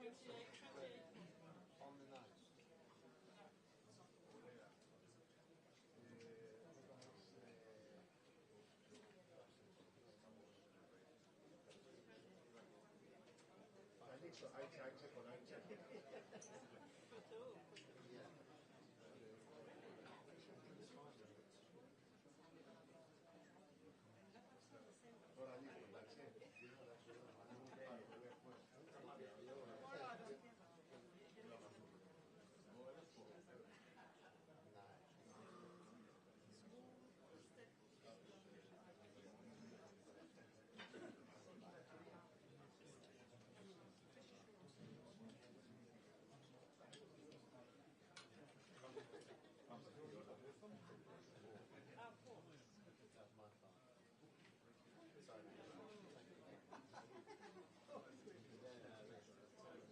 On the nose. H con H. Yeah. Ahora allí con la H. That's my fault. Sorry.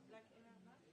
Black International.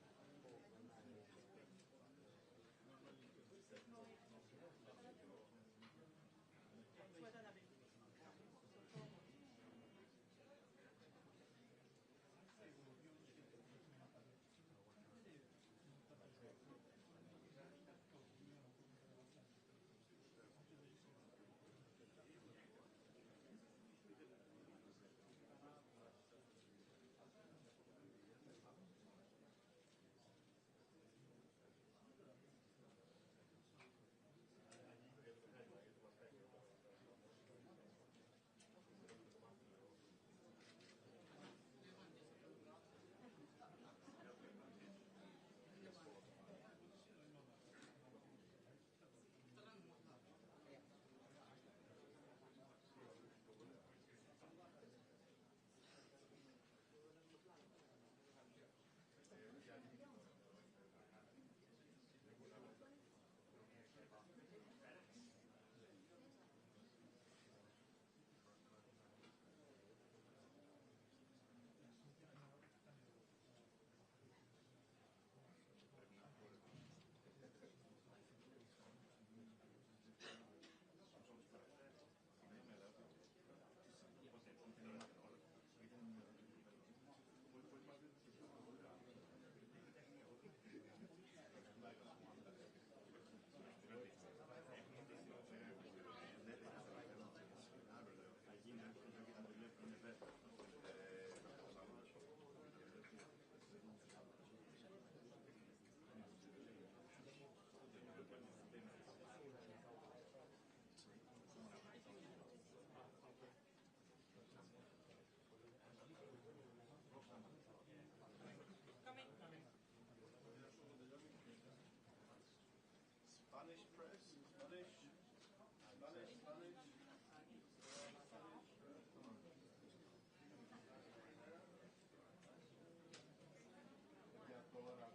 Spanish press, Spanish. Ya toda.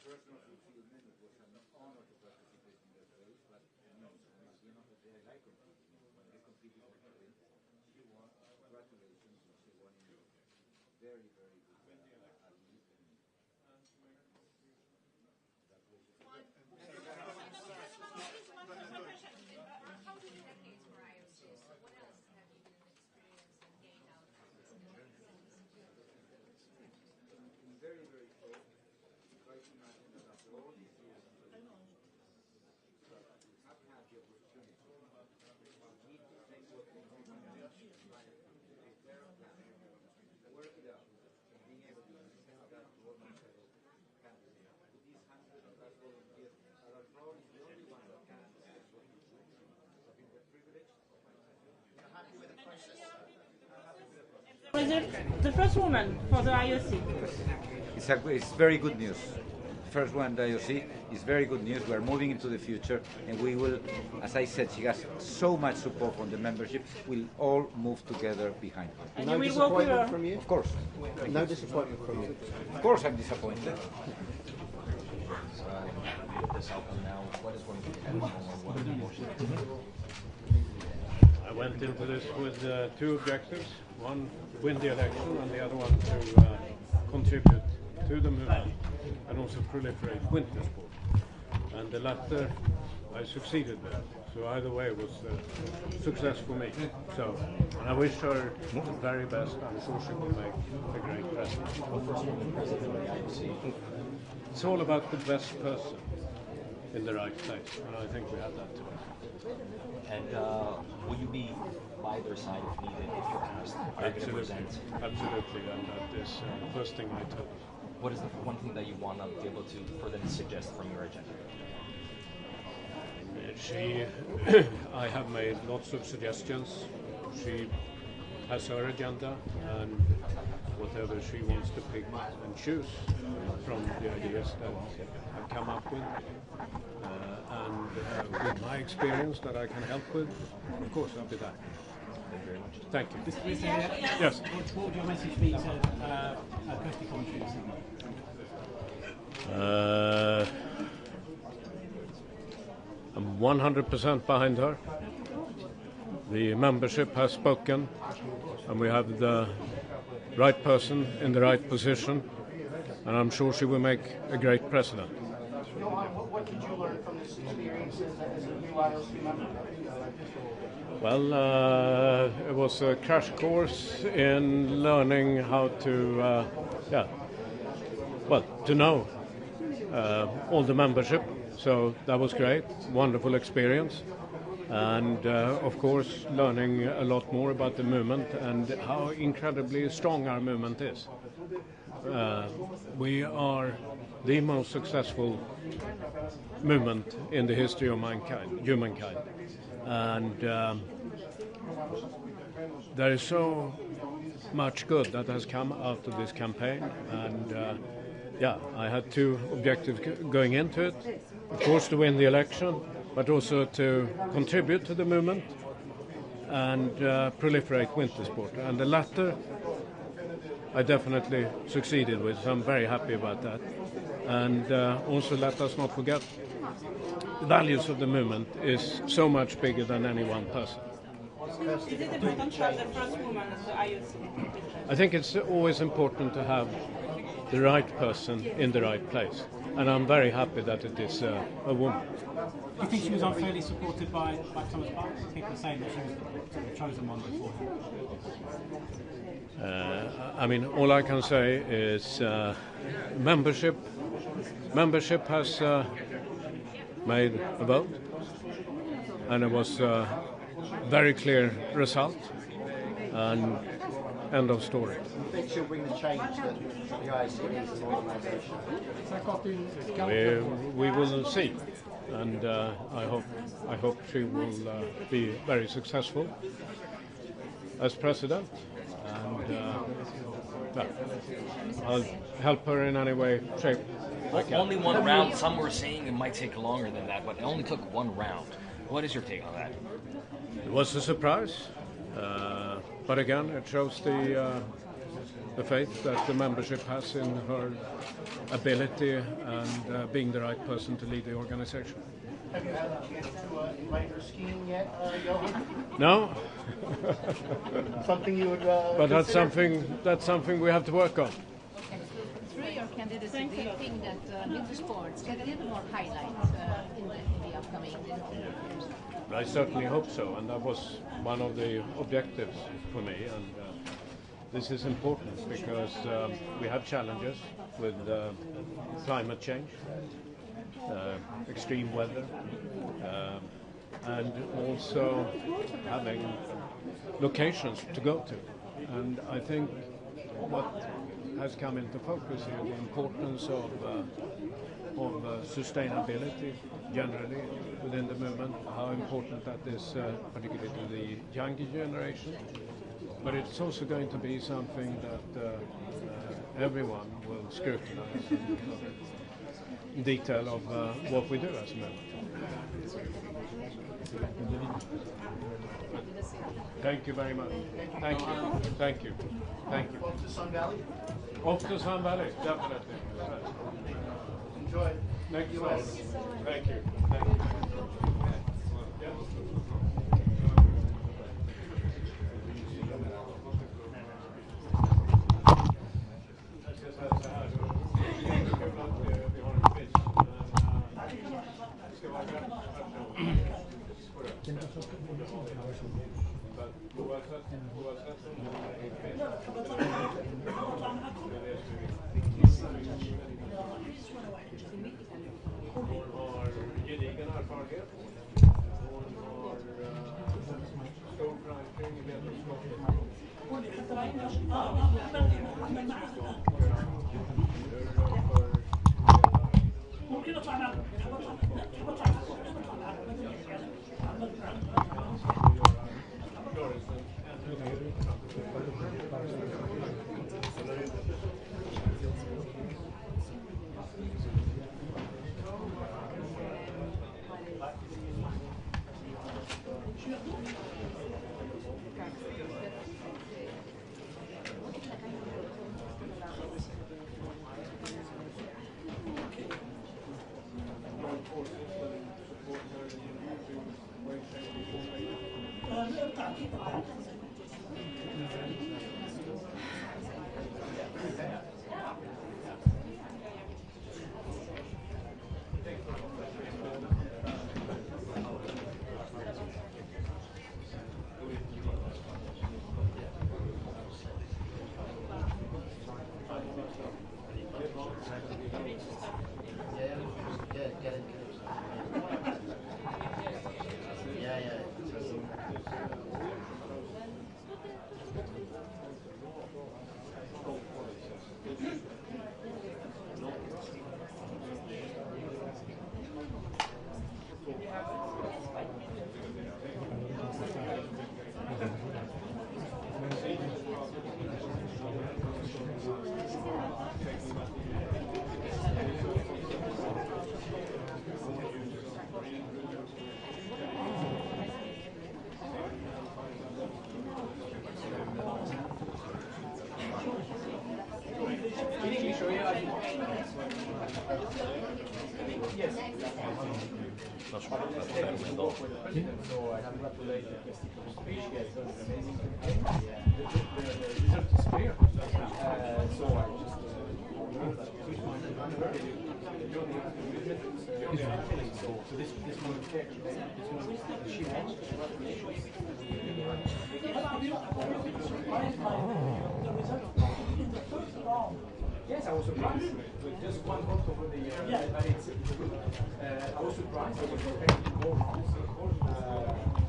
Personal fulfillment, it was an honor to participate in that race, but at the end of the day, I competed. When I competed with her, she won. Congratulations, she won in a very, very good league. How did you have these varieties? What else have you been experienced and gained out of this? Very, very close. Try to imagine that after all these years, have had the opportunity to meet the same what we do, prepare a plan, work it out, and being able to present that to all my fellow candidates. With these hundreds of us volunteers, that are probably the only ones that can understand what we do. So I think the privilege of my You're happy with the process? Was it the first woman for the IOC? It's very good news. First one, the IOC, is very good news. We're moving into the future, and we will, as I said, she has so much support from the membership. We'll all move together behind her. And No you will work with disappointment her. from you? Of course. No disappointment from you? Of course I'm disappointed. This outcome now, what is going to be ahead of I went into this with two objectives. One, win the election, and the other one to contribute to the movement and also proliferate winter sport. And the latter, I succeeded there. So either way, it was a success for me. So I wish her the very best. I'm sure she will make a great president. It's all about the best person in the right place, and I think we have that today. And will you be by their side if needed, if you're asked? Are you going to present? Absolutely, and that is the first thing I told her. What is the one thing that you want to be able to, for them to suggest from your agenda? I have made lots of suggestions. She has her agenda, and whatever she wants to pick and choose from the ideas that I've come up with. And with my experience that I can help with, of course, I'll be back. Thank you very much. Thank you. Yes. What would your message be to Kirsty Coventry this evening? I'm 100% behind her. The membership has spoken, and we have the right person in the right position, and I'm sure she will make a great president. What did you learn from this experience as a new IOC member? Well, it was a crash course in learning how to, to know all the membership. So that was great, wonderful experience. And of course, learning a lot more about the movement and how incredibly strong our movement is. We are the most successful movement in the history of humankind. And there is so much good that has come out of this campaign, and I had two objectives going into it. Of course, to win the election, but also to contribute to the movement and proliferate winter sport. And the latter I definitely succeeded with, so I'm very happy about that. And also let us not forget, the values of the movement is so much bigger than any one person. Is it important to have the first woman at the IOC? I think it's always important to have the right person in the right place. And I'm very happy that it is a woman. Do you think she was unfairly supported by Thomas Bach? People are saying that she was the chosen one before him. I mean, all I can say is membership has made a vote, and it was a very clear result, and end of story. Do you think she'll bring the change that the IOC needs as an organisation? We will see, and I hope she will be very successful as president, and I'll help her in any way, shape I can. Only one round. Some were saying it might take longer than that, but it only took one round. What is your take on that? It was a surprise, but again, it shows the faith that the membership has in her ability and being the right person to lead the organization. Have you had a chance to invite her skiing yet, Johan? No, Something you would But that's something we have to work on. through your candidacy, do you think that winter sports get a little more highlight in the upcoming years? I certainly hope so, and that was one of the objectives for me. And this is important because we have challenges with climate change, extreme weather, and also having locations to go to. And I think what has come into focus here, the importance of sustainability generally within the movement, how important that is, particularly to the younger generation. But it's also going to be something that everyone will scrutinize in detail of what we do as a movement. Thank you very much. Thank you. Thank you. Thank you. Off to Sun Valley? Off to Sun Valley, definitely. Enjoy. Next US. one. Thank you. Thank you. ferme dopo. So I congratulate the speech. He has done an amazing campaign. The result is clear. So I just so this one, she wants Yes, I was surprised with just one vote over the. But it's, I was surprised. I was expecting more.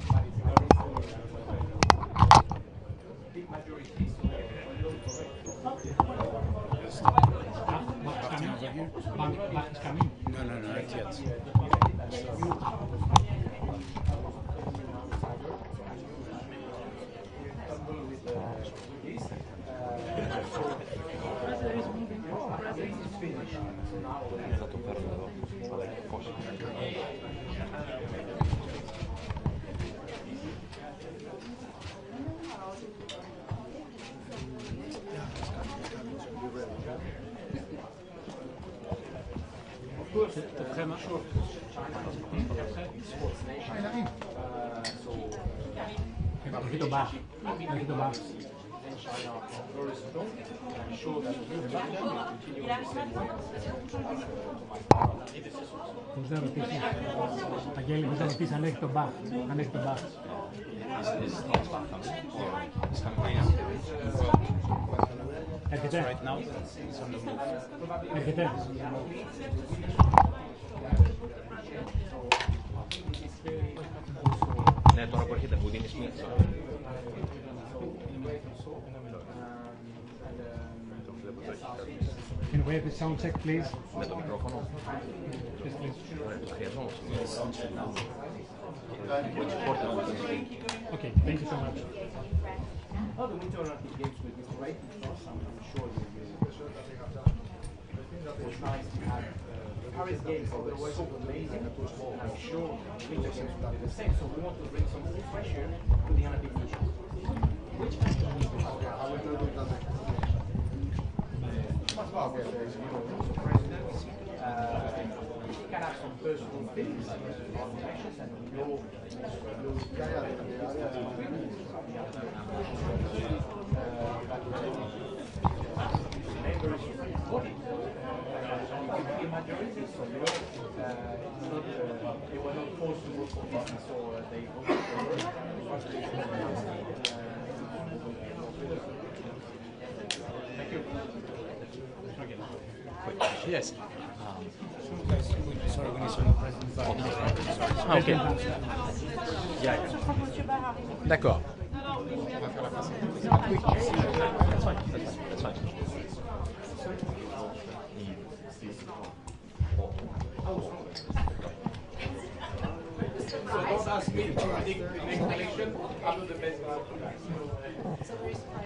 But it's big majority. Mark is coming. No, not yet. È stato perso forse. Begitu Bach. China very strong. I'm sure that you will continue the same way. Πώς να ρωτήσεις, Αγγέλη, πώς να ρωτήσεις αν έχει τον Bach. Αν έχει τον Bach. Έρχεται. Έρχεται. Ναι, τώρα που έρχεται μου δίνεις μία. Can we have the sound check, please? Με το μικρόφωνο. Yes, please. Το χρειαζόμαστε. Okay, thank you so much. Oh, the Winter Olympic Games will be great because I'm sure you will. It was nice to have the Paris Games. They were so amazing. And I'm sure the Winter Games will be the same. So we want to bring some pressure to the Olympic Games. He can have some personal things on elections and we know members voted. The majority, so you know, it's not, they were not forced to vote for this, so they voted for it. Thank you. Yes. Sorry, we need some president. Ah, ok. D'accord. That's fine. That's fine. So don't ask me to predict the next election. I'm not the best guy.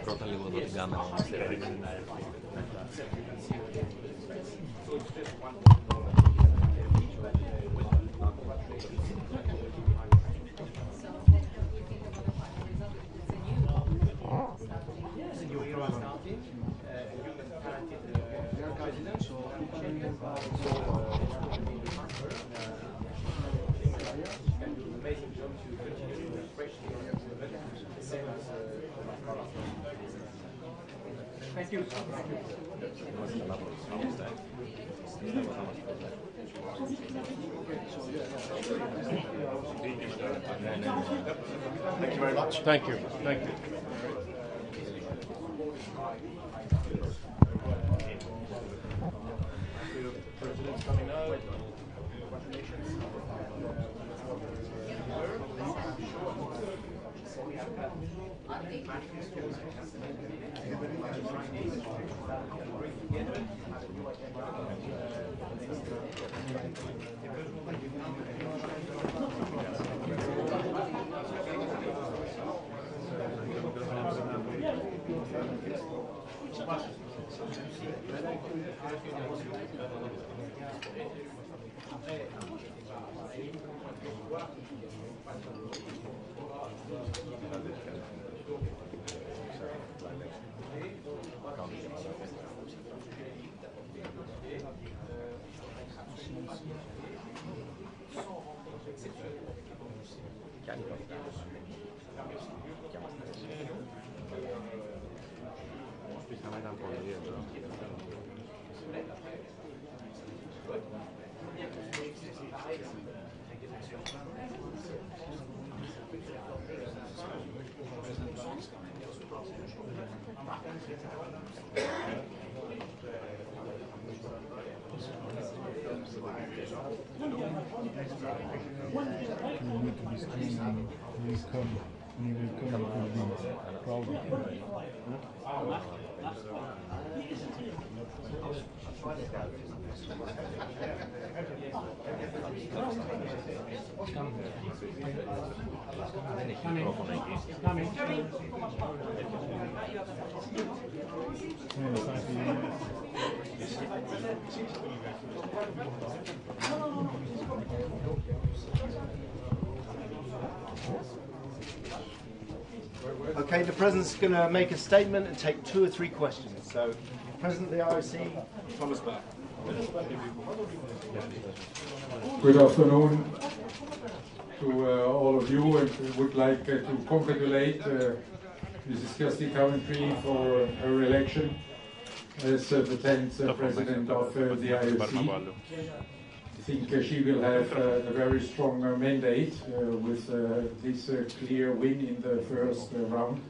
Πρώτα λίγο εδώ την κάμερα. Thank you. Thank you very much. Thank you. Thank you. President's coming out. Congratulations. Okay, the President's going to make a statement and take 2 or 3 questions. So, President of the IOC, Thomas Bach. Good afternoon to all of you, and I would like to congratulate Mrs. Kirsty Coventry for her election as the 10th President of the IOC. I think she will have a very strong mandate with this clear win in the first round,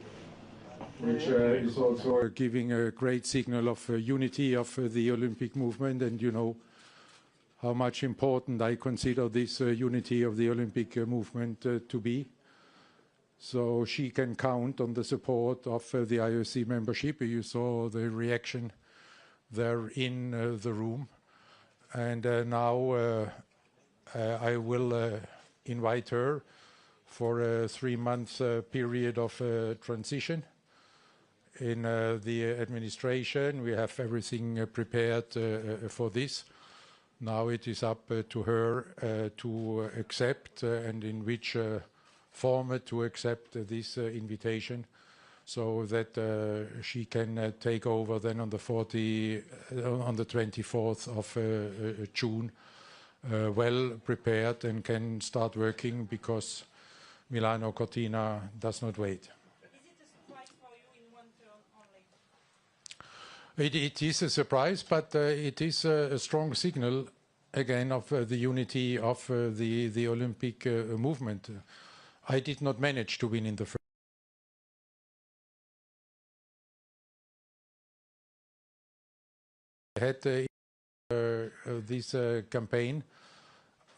which is also giving a great signal of unity of the Olympic movement, and you know how much important I consider this unity of the Olympic movement to be. So she can count on the support of the IOC membership. You saw the reaction there in the room. And now I will invite her for a 3-month period of transition. In the administration, we have everything prepared for this. Now it is up to her to accept and in which format to accept this invitation, so that she can take over then on the 24th of June, well prepared, and can start working, because Milano Cortina does not wait. Is it a surprise for you in one term only? It is a surprise, but it is a strong signal again of the unity of the Olympic movement. I did not manage to win in the first. I had this campaign.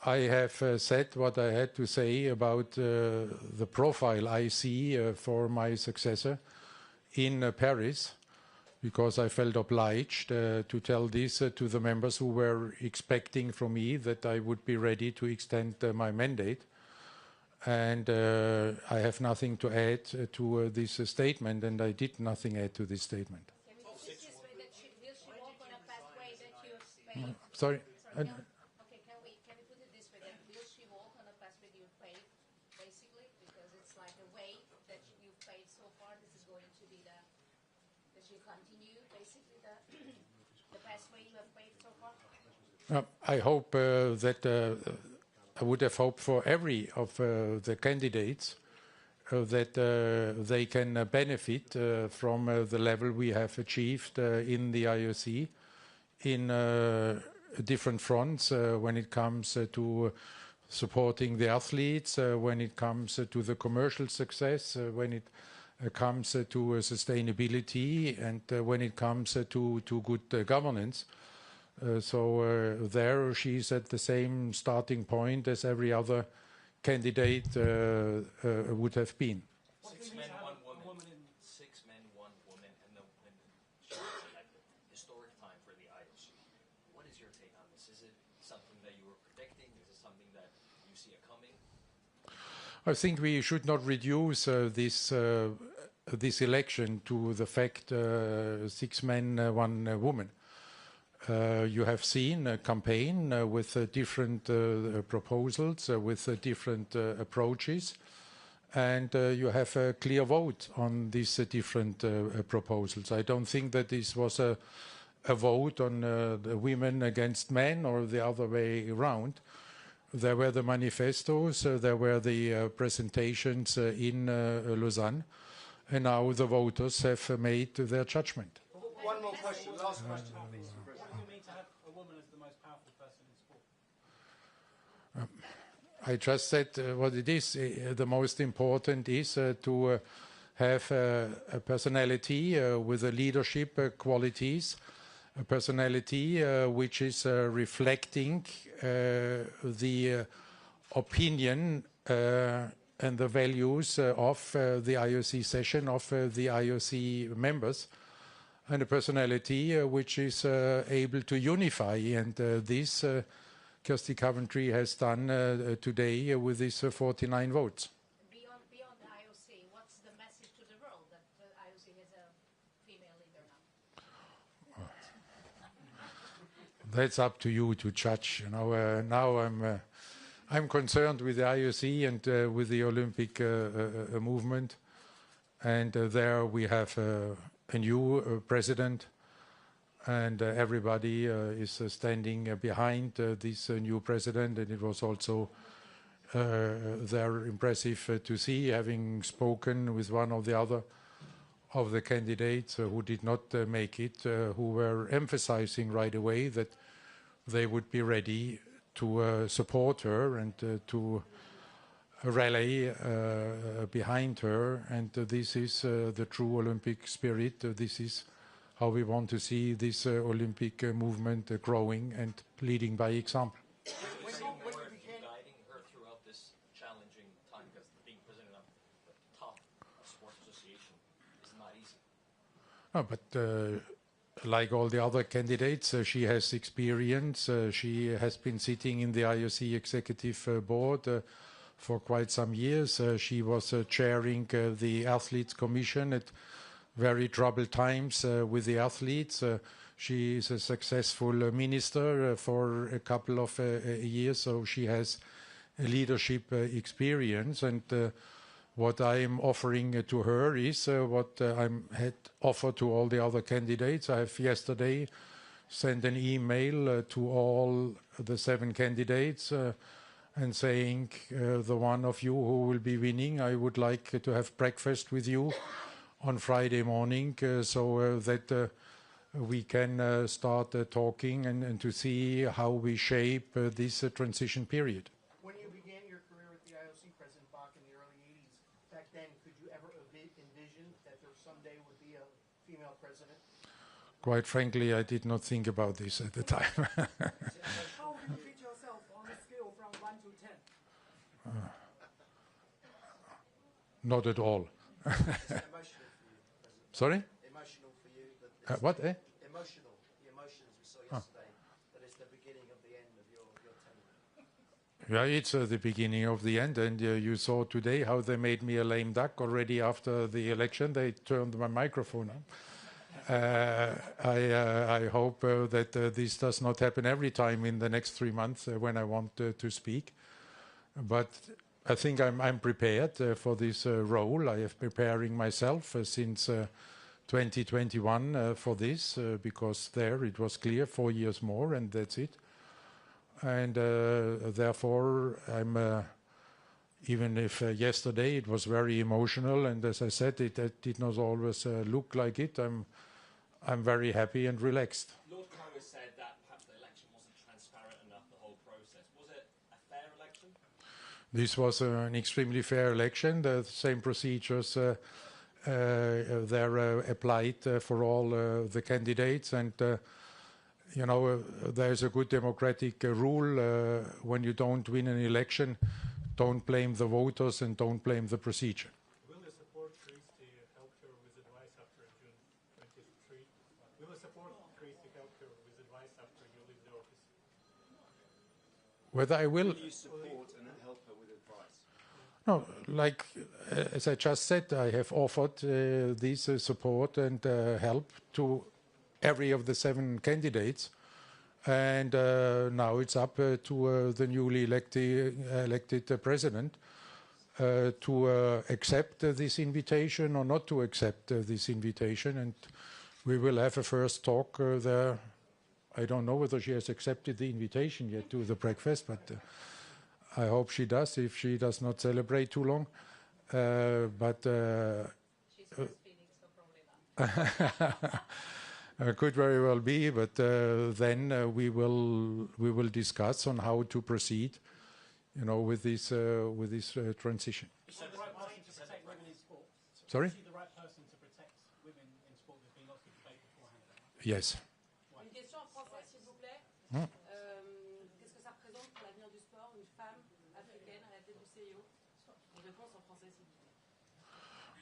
I have said what I had to say about the profile I see for my successor in Paris, because I felt obliged to tell this to the members who were expecting from me that I would be ready to extend my mandate. And I have nothing to add to this statement, and I did nothing add to this statement. Sorry? Okay, can we put it this way, that will she walk on a path that you paved, basically? Because it's like a way that you've paved so far, this is going to be that you continue, basically, the pathway you have paved so far? I hope that I would have hoped for every of the candidates that they can benefit from the level we have achieved in the IOC in different fronts, when it comes to supporting the athletes, when it comes to the commercial success, when it comes to sustainability, and when it comes to good governance. So there she's at the same starting point as every other candidate would have been. 6 men, 1 woman. 6 men, 1 woman, and the women she was elected. Historic time for the IOC. What is your take on this? Is it something that you were predicting? Is it something that you see it coming? I think we should not reduce this election to the fact 6 men, 1 woman. You have seen a campaign with different proposals, with different approaches, and you have a clear vote on these different proposals. I don't think that this was a vote on the women against men or the other way around. there were the manifestos, there were the presentations in Lausanne, and now the voters have made their judgment. One more question, last question, please. What does it mean to have a woman as the most powerful person in sport? I just said what it is. The most important is to have a personality with a leadership qualities, a personality which is reflecting the opinion and the values of the IOC session, of the IOC members, and a personality which is able to unify. And this Kirsty Coventry has done today with these 49 votes. Beyond the IOC, what's the message to the world that the IOC has a female leader now? That's up to you to judge. You know, now I'm concerned with the IOC and with the Olympic movement, and there we have a new president, and everybody is standing behind this new president, and it was also very impressive to see, having spoken with one or the other of the candidates who did not make it, who were emphasizing right away that they would be ready to support her and to rally behind her. And this is the true Olympic spirit. This is how we want to see this Olympic movement growing and leading by example. Guiding her throughout this challenging time, because being president of the top sports association is not easy. No, but like all the other candidates, she has experience. She has been sitting in the IOC executive board for quite some years. She was chairing the Athletes Commission at very troubled times with the athletes. She is a successful minister for a couple of years, so she has a leadership experience. And what I am offering to her is what I had offered to all the other candidates. I have yesterday sent an email to all the 7 candidates and saying, the one of you who will be winning, I would like to have breakfast with you on Friday morning, so that we can start talking and to see how we shape this transition period. When you began your career with the IOC, President Bach, in the early 80s, back then, could you ever envision that there someday would be a female president? Quite frankly, I did not think about this at the time. How would you rate yourself on a scale from 1 to 10? Not at all. Sorry? Emotional for you. What? Emotional. The emotions we saw yesterday. That is the beginning of the end of your tenure. Yeah, it's the beginning of the end, and you saw today how they made me a lame duck already after the election. They turned my microphone on. I hope that this does not happen every time in the next 3 months when I want to speak. But I think I'm prepared for this role. I am preparing myself since 2021 for this, because there it was clear 4 years more and that's it. And therefore I'm, even if yesterday it was very emotional, and as I said, it did not always look like it, I'm very happy and relaxed. Lord Congress said that perhaps the election wasn't transparent enough, the whole process. Was it a fair election? This was an extremely fair election. The same procedures they're applied for all the candidates, and you know, there's a good democratic rule. When you don't win an election, don't blame the voters and don't blame the procedure. Will you support Christie help her with advice after June 23? Will you support Christie help her with advice after you leave the office? Whether I will? Will you support and help her with advice? No, like as I just said, I have offered this support and help to every of the 7 candidates, and now it's up to the newly elected president to accept this invitation or not to accept this invitation, and we will have a first talk there. I don't know whether she has accepted the invitation yet to the breakfast, but I hope she does, if she does not celebrate too long. But She's breastfeeding, so probably not. could very well be. But then we will discuss on how to proceed, with this transition. Is she the right person to protect women in sport? Sorry? Is she the right person to protect women in sport? There's been lots of debate beforehand. Yes. Une question en français, s'il vous plaît. Qu'est-ce que ça représente pour l'avenir du sport, une femme africaine à la tête du CIO? Une réponse en français, s'il vous plaît.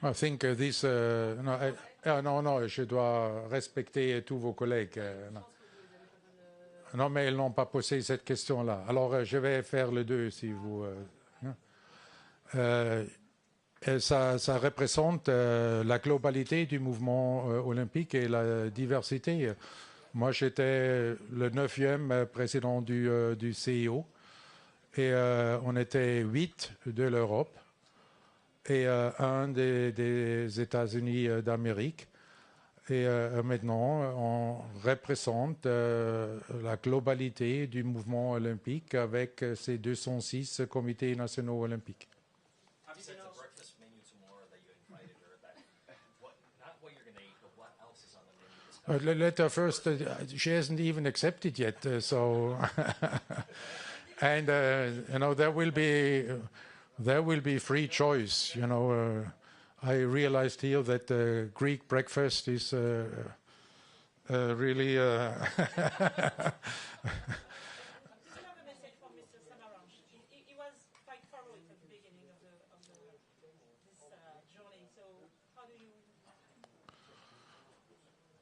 I think this. Non, je dois respecter tous vos collègues. Non, mais ils n'ont pas posé cette question-là. Alors, je vais faire les deux, si vous. Ça représente la globalité du mouvement olympique et la diversité. Moi, j'étais le 9e président du CIO et on était 8 de l'Europe et un des États-Unis d'Amérique. Et maintenant, on représente la globalité du mouvement olympique avec ces 206 comités nationaux olympiques. Have you said the breakfast menu tomorrow that you invited her? Not what you're going to eat, but what else is on the menu? Let her first. She hasn't even accepted yet. So, and there will be free choice. I realized here that Greek breakfast is really. I have a message from Mr. Samaranch. He was quite thorough at the beginning of this journey. So how do you?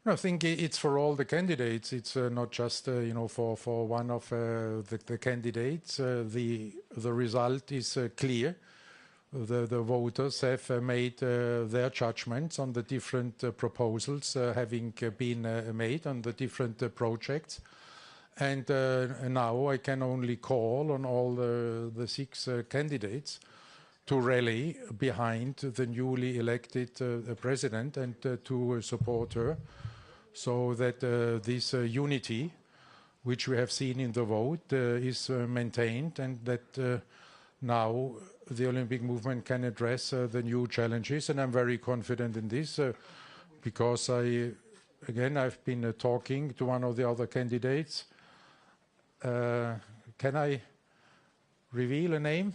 I think it's for all the candidates. It's not just for one of the candidates. The result is clear. The voters have made their judgments on the different proposals having been made on the different projects. And now I can only call on all the 6 candidates to rally behind the newly elected president and to support her, so that this unity, which we have seen in the vote, is maintained, and that now the Olympic movement can address the new challenges. And I'm very confident in this because I've been talking to one of the other candidates. Can I reveal a name?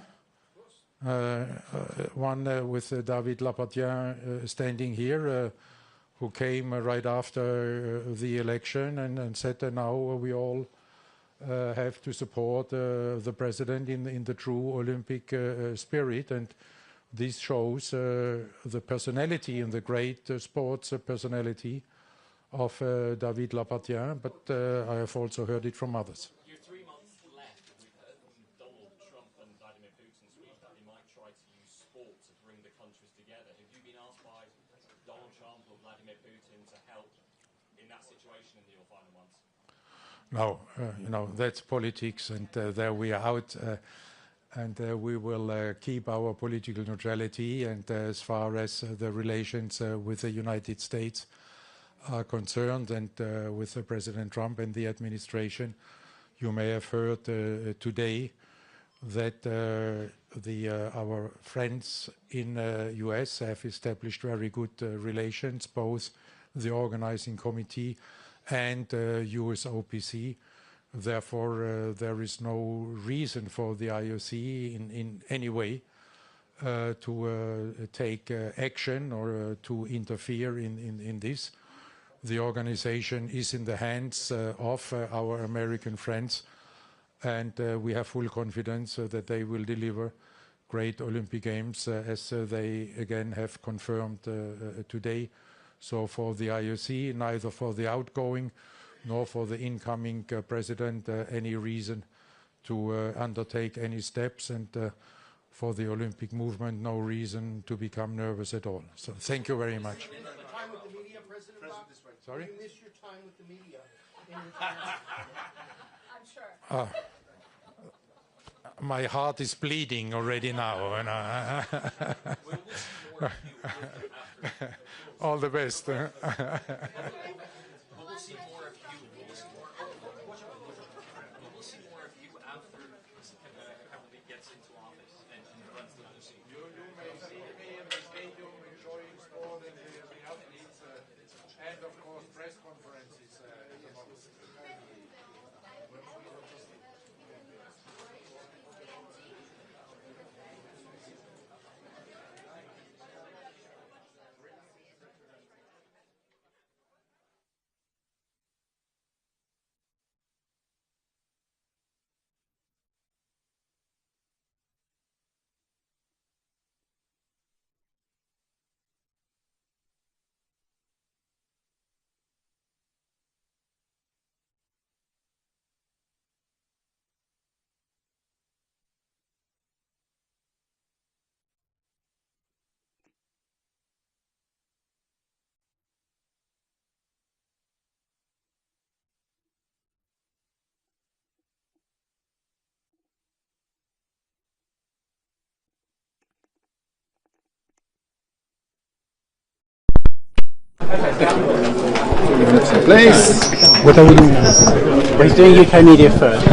One with David Lapatien standing here, who came right after the election and said that now we all have to support the president in the true Olympic spirit. And this shows the personality and the great sports personality of David Lapatien, but I have also heard it from others. You have 3 months left. We've heard from Donald Trump and Vladimir Putin speak that they might try to use sport to bring the countries together. Have you been asked by Donald Trump or Vladimir Putin to help in that situation in your final months? No, that's politics, and there we are out, and we will keep our political neutrality. And as far as the relations with the United States are concerned, and with President Trump and the administration, you may have heard today that our friends in US have established very good relations, both the organizing committee and US OPC. Therefore, there is no reason for the IOC in any way to take action or to interfere in this. The organization is in the hands of our American friends, and we have full confidence that they will deliver great Olympic Games, as they again have confirmed today. So for the IOC, neither for the outgoing nor for the incoming president, any reason to undertake any steps, and for the Olympic movement, no reason to become nervous at all. So thank you very much. Time with the media, President Bach? Sorry? You miss your time with the media in retirement. I'm sure. My heart is bleeding already now. And all the best. We'll see more of you. We'll see more of you after everything gets Please. What are we doing now? Well, he's doing UK media first.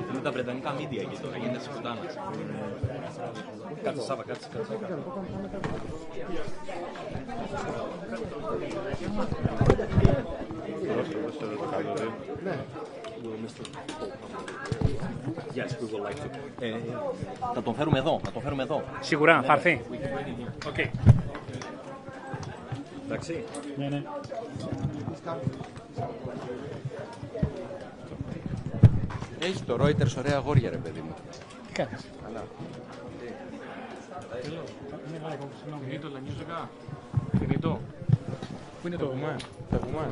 Είναι τα βρετανικά μίδια εκεί τώρα, γίνεται σκοτάνας. Κάτσε Σάβα, κάτσε. Yes, we would like to. Να τον φέρουμε εδώ, Σίγουρα, θα έρθει. Οκ. Εντάξει. Ναι. Έχει το Reuters ωραία αγόρια, ρε παιδί μου. Τι κάνεις? Καλά. Finito la musica? Finito? Πού είναι το γουμά? Το γουμά?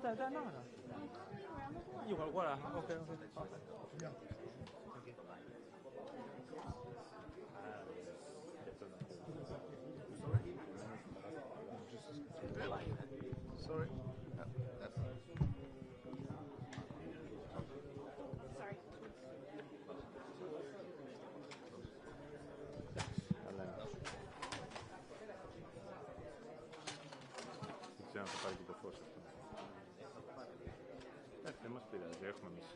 在那呢，一会儿过来。OK。Sorry. Δεν μας πειράζει, έχουμε εμείς.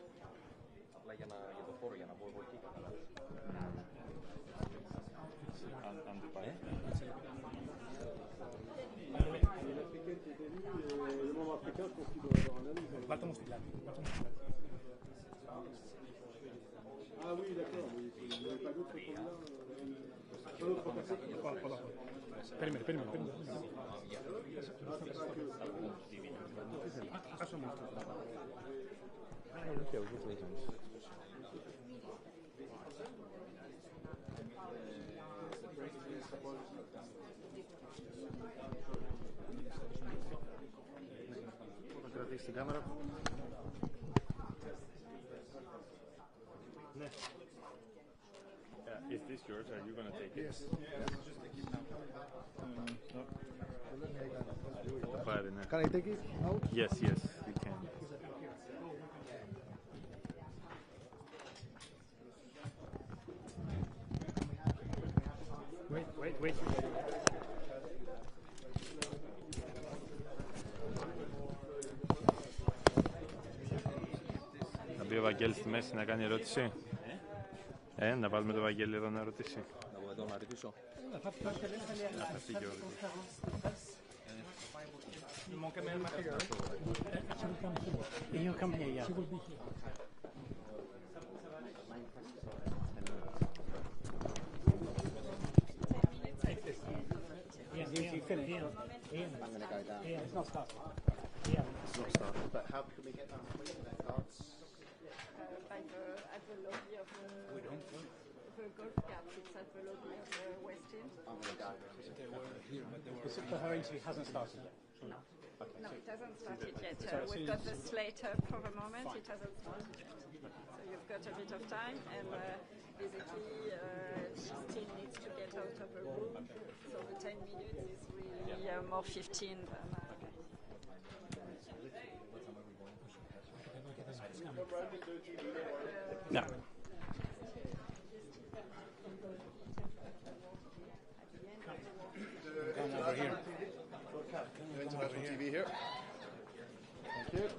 Απλά για το χώρο, για να μπω εγώ εκεί, καταλάβεις. Αν δεν πάει. Βάλτε μου στην πλάτη. Ah oui, d'accord, mais il n'y avait pas d'autre problème. Περίμενε. Θα κρατήσεις την κάμερα. Ναι. Is this yours? Are you going to take it? Yes. Πάρε, ναι. Can I take it out? Yes, you can. Wait. Να μπει ο Βαγγέλης στη μέση να κάνει ερώτηση. Να βάλουμε το Βαγγέλη εδώ να ρωτήσει. Να βγω εδώ να ρωτήσω. Να φύγει ο You come here, yeah. You finish. It's not started. It's not started, but how can we get that cards? At the lobby of the golf club, it's at the lobby of the West End. The her interview hasn't started yet. No. No, it hasn't started yet. So We've got the slate up for the moment. It hasn't started yet. So you've got a bit of time, and basically she still needs to get out of the room. So the 10 minutes is really more 15 than. No. Come over here. International TV here. Thank you.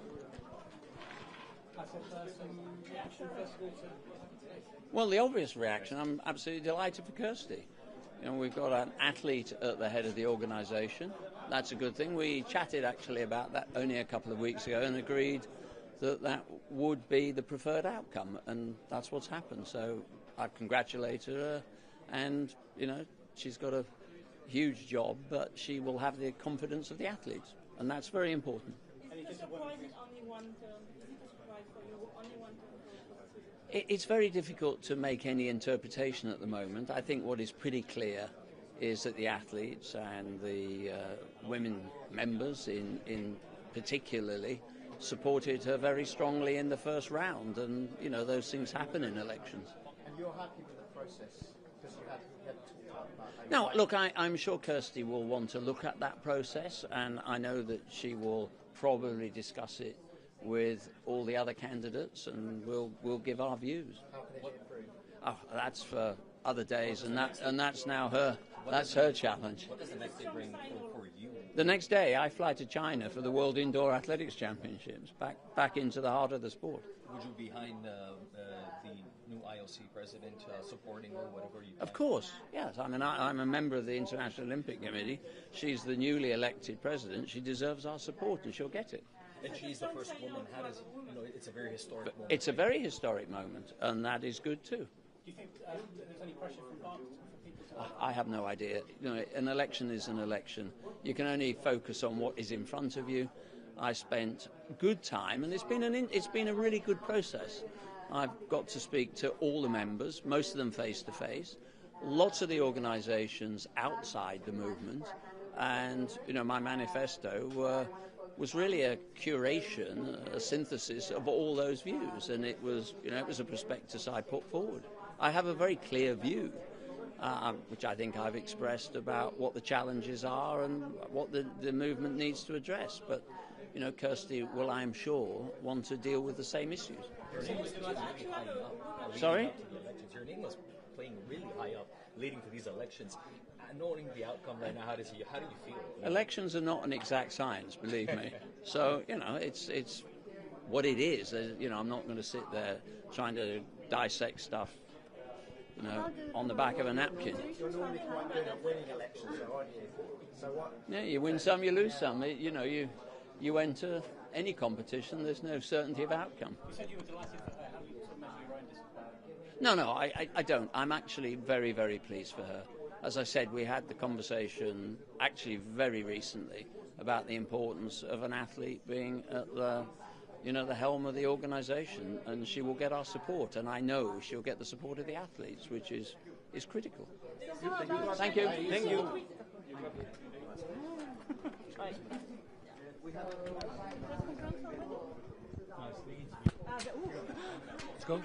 Well, the obvious reaction, I'm absolutely delighted for Kirsty. You know, we've got an athlete at the head of the organisation. That's a good thing. We chatted actually about that only a couple of weeks ago and agreed that that would be the preferred outcome, and that's what's happened. So I've congratulated her, and, you know, she's got a huge job, but she will have the confidence of the athletes, and that's very important. Is it a surprise in only one term? Is it a surprise for you, only one term? It's very difficult to make any interpretation at the moment. I think what is pretty clear is that the athletes and the women members in particularly supported her very strongly in the first round, and, you know, those things happen in elections. And you're happy with the process because you had to talk about how. Now, look, I'm sure Kirsty will want to look at that process, and I know that she will probably discuss it with all the other candidates, and we'll give our views. How can it be improved? Oh, that's for other days, and that's now her challenge. What does the next day bring for you? The next day, I fly to China for the World Indoor Athletics Championships, back into the heart of the sport. Would you be behind the new IOC president supporting her, whatever you? Of course, yes. I mean, I'm a member of the International Olympic Committee. She's the newly elected president. She deserves our support, and she'll get it. And she's the first woman. How does, you know, it's a very historic moment. It's a very historic moment, and that is good too. Do you think there's any pressure from Park for people to? I have no idea. You know, an election is an election. You can only focus on what is in front of you. I spent good time, and it's been a really good process. I've got to speak to all the members, most of them face to face, lots of the organisations outside the movement, and, you know, my manifesto was really a curation, a synthesis of all those views, and it was a prospectus I put forward. I have a very clear view, which I think I've expressed about what the challenges are and what the movement needs to address. But, you know, Kirsty will, I'm sure, want to deal with the same issues. Your name was playing really high up. Sorry? Your name was playing really high up, leading to these elections. Knowing the outcome right now, how do you feel? Elections are not an exact science, believe me. So, you know, it's what it is. You know, I'm not going to sit there trying to dissect stuff, you know, on the back of a napkin. You're normally quite good at winning elections, though, aren't you? So what? Yeah, you win some, you lose some. You know, you enter any competition, there's no certainty of outcome. You said you were delighted for her. How do you sort of measure your own disappointment? No, I don't. I'm actually very, very pleased for her. As I said, we had the conversation actually very recently about the importance of an athlete being at the helm of the organisation, and she will get our support, and I know she'll get the support of the athletes, which is critical. Thank you. Thank you. Let's go.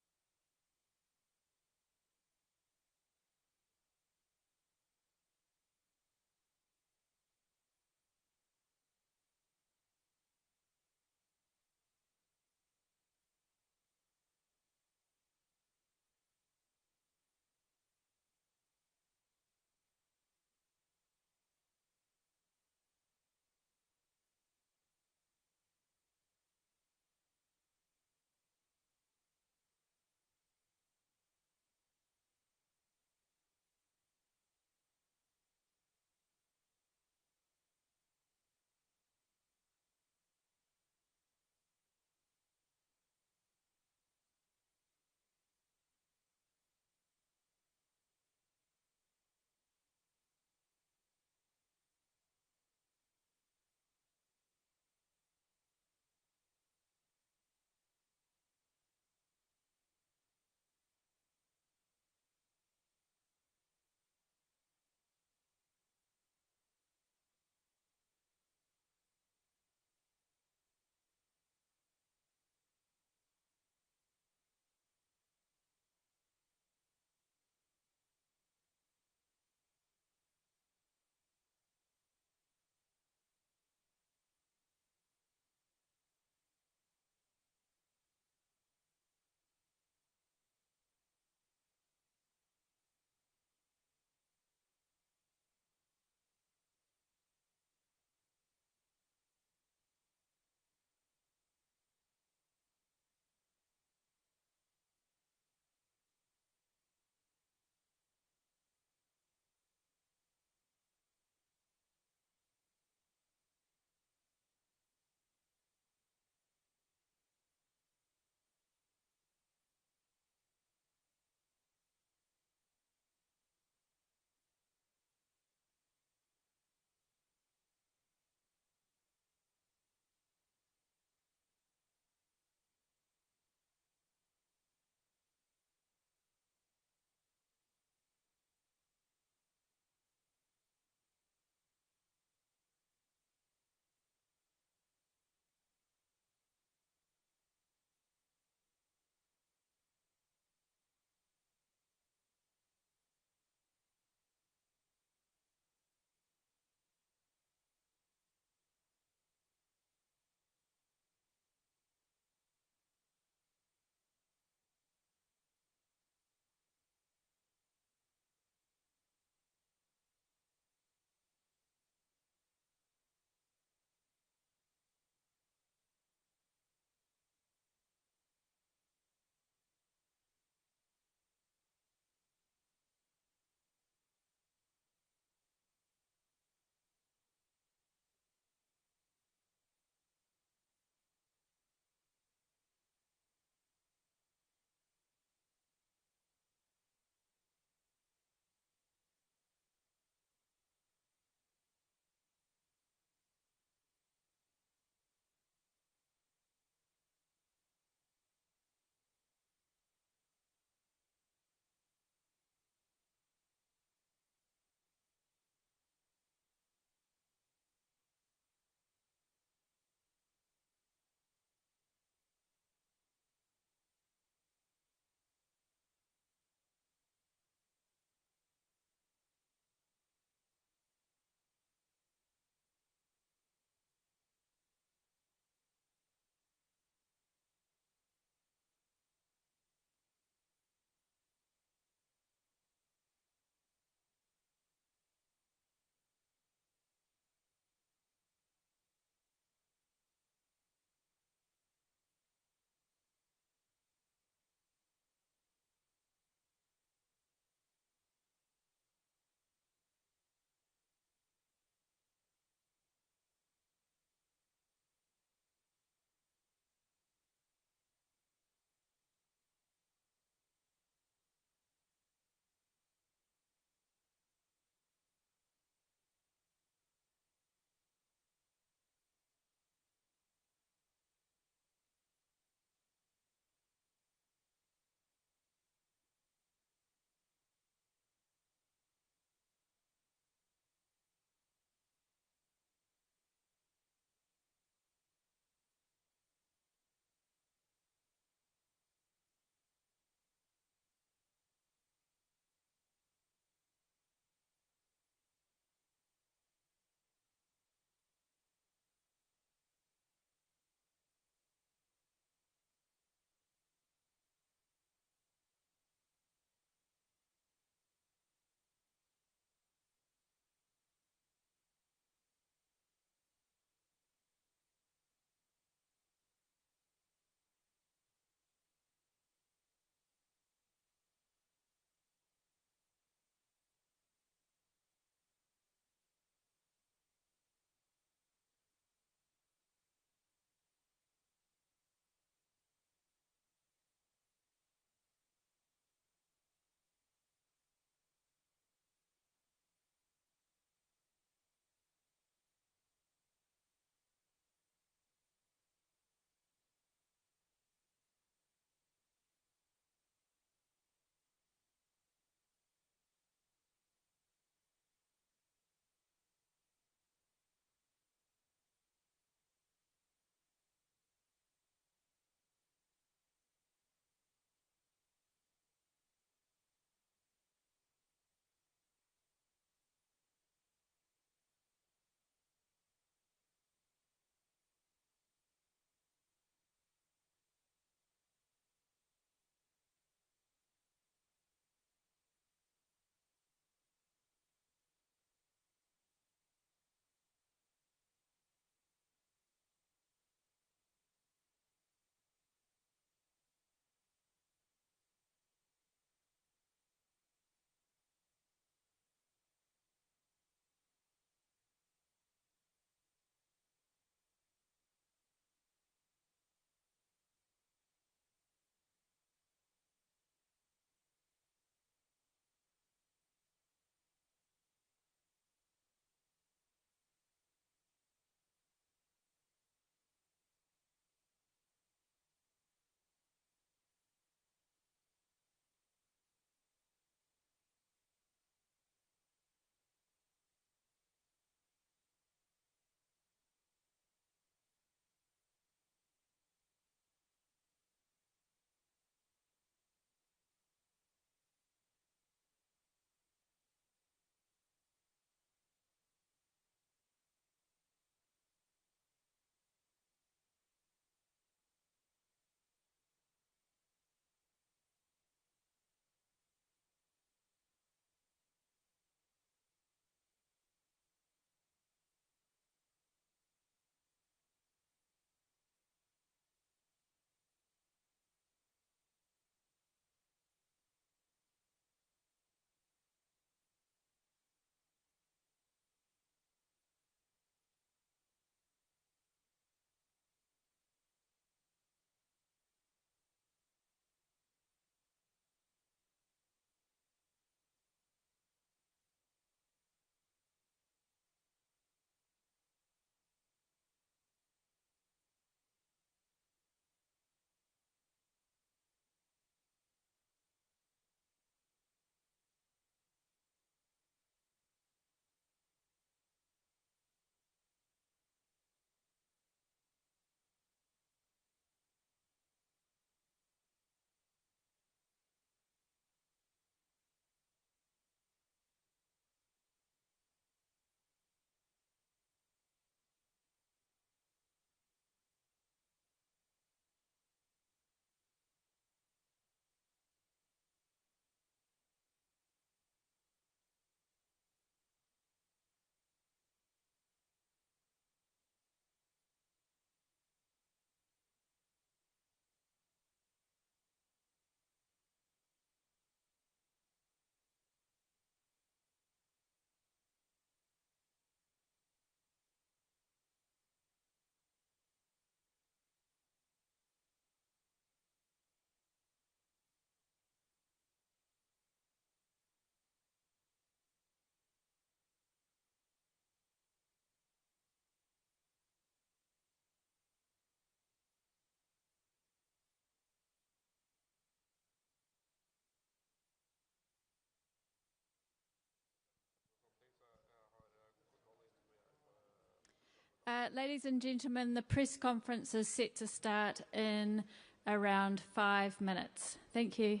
Ladies and gentlemen, the press conference is set to start in around 5 minutes. Thank you.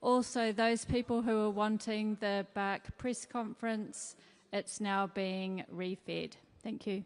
Also, those people who are wanting the Bark press conference, it's now being refed. Thank you.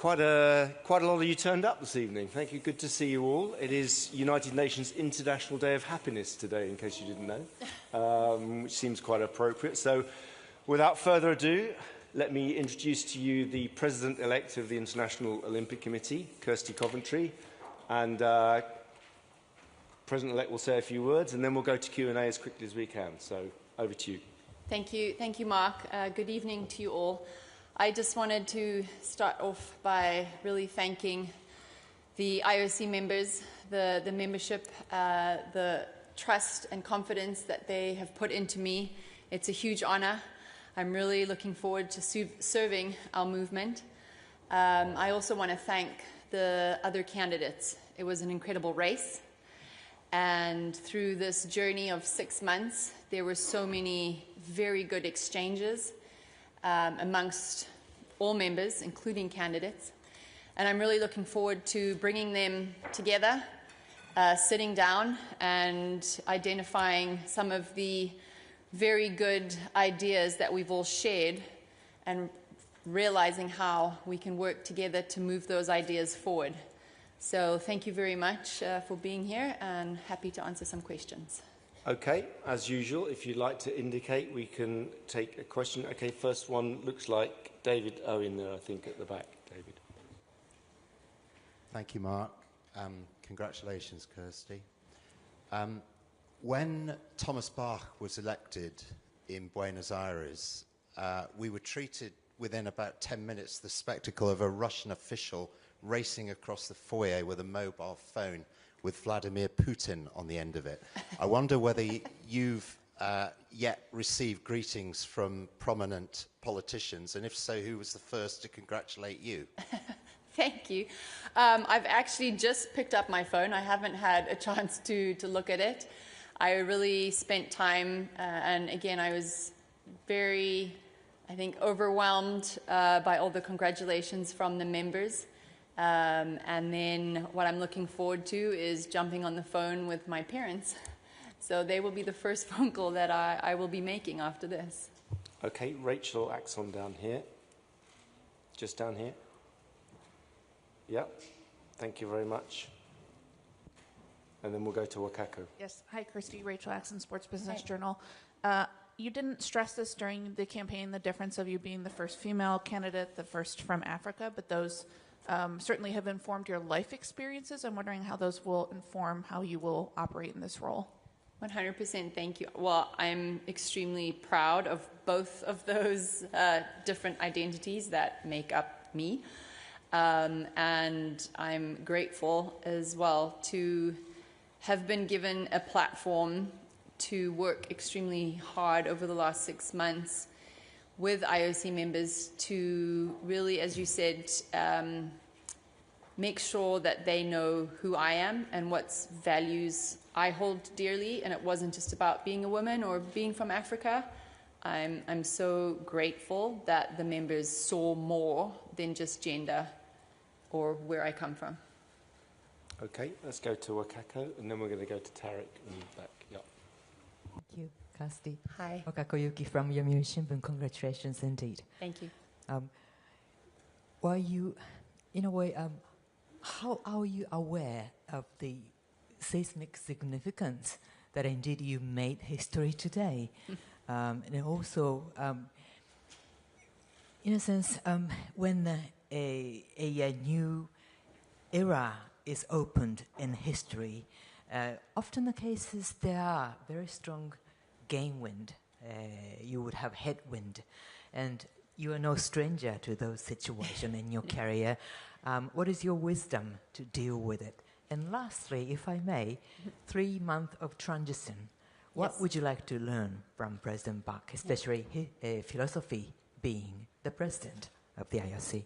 quite a lot of you turned up this evening. Thank you. Good to see you all. It is United Nations International Day of Happiness today, in case you didn't know, which seems quite appropriate. So, without further ado, let me introduce to you the President-elect of the International Olympic Committee, Kirsty Coventry, and President-elect will say a few words, and then we'll go to Q&A as quickly as we can. So, over to you. Thank you, Mark. Good evening to you all. I just wanted to start off by really thanking the IOC members, the membership, the trust and confidence that they have put into me. It's a huge honor. I'm really looking forward to serving our movement. I also want to thank the other candidates. It was an incredible race. And through this journey of 6 months, there were so many very good exchanges amongst all members, including candidates. And I'm really looking forward to bringing them together, sitting down and identifying some of the very good ideas that we've all shared and realizing how we can work together to move those ideas forward. So thank you very much for being here, and happy to answer some questions. Okay, as usual, if you'd like to indicate, we can take a question. Okay, first one looks like David Owen there, I think, at the back. David. Thank you, Mark. Congratulations, Kirsty. When Thomas Bach was elected in Buenos Aires, we were treated within about 10 minutes the spectacle of a Russian official racing across the foyer with a mobile phone with Vladimir Putin on the end of it. I wonder whether you've yet received greetings from prominent politicians, and if so, who was the first to congratulate you? Thank you. I've actually just picked up my phone. I haven't had a chance to look at it. I really spent time, and again, I was very, I think, overwhelmed by all the congratulations from the members. And then what I'm looking forward to is jumping on the phone with my parents. So they will be the first phone call that I will be making after this. Okay, Rachel Axon down here. Just down here. Yep, thank you very much. And then we'll go to Wakako. Yes, hi Kirsty, Rachel Axon, Sports Business Journal. You didn't stress this during the campaign, the difference of you being the first female candidate, the first from Africa, but those certainly have informed your life experiences. I'm wondering how those will inform how you will operate in this role. 100%, thank you. Well, I'm extremely proud of both of those different identities that make up me. And I'm grateful as well to have been given a platform to work extremely hard over the last 6 months with IOC members to really, as you said, make sure that they know who I am and what values I hold dearly. And it wasn't just about being a woman or being from Africa. I'm so grateful that the members saw more than just gender or where I come from. Okay, let's go to Wakako, and then we're going to go to Tarek in the back. Yep. Thank you, Kirsty. Hi. Wakako Yuki from Yomiuri Shimbun. Congratulations indeed. Thank you. Were you, in a way, how are you aware of the seismic significance that indeed you made history today? And also, in a sense, when a new era is opened in history, often the cases there are very strong gain wind. You would have headwind, and you are no stranger to those situations in your career. What is your wisdom to deal with it? And lastly, if I may, 3 months of transition. What would you like to learn from President Bach, especially his philosophy being the president of the IOC?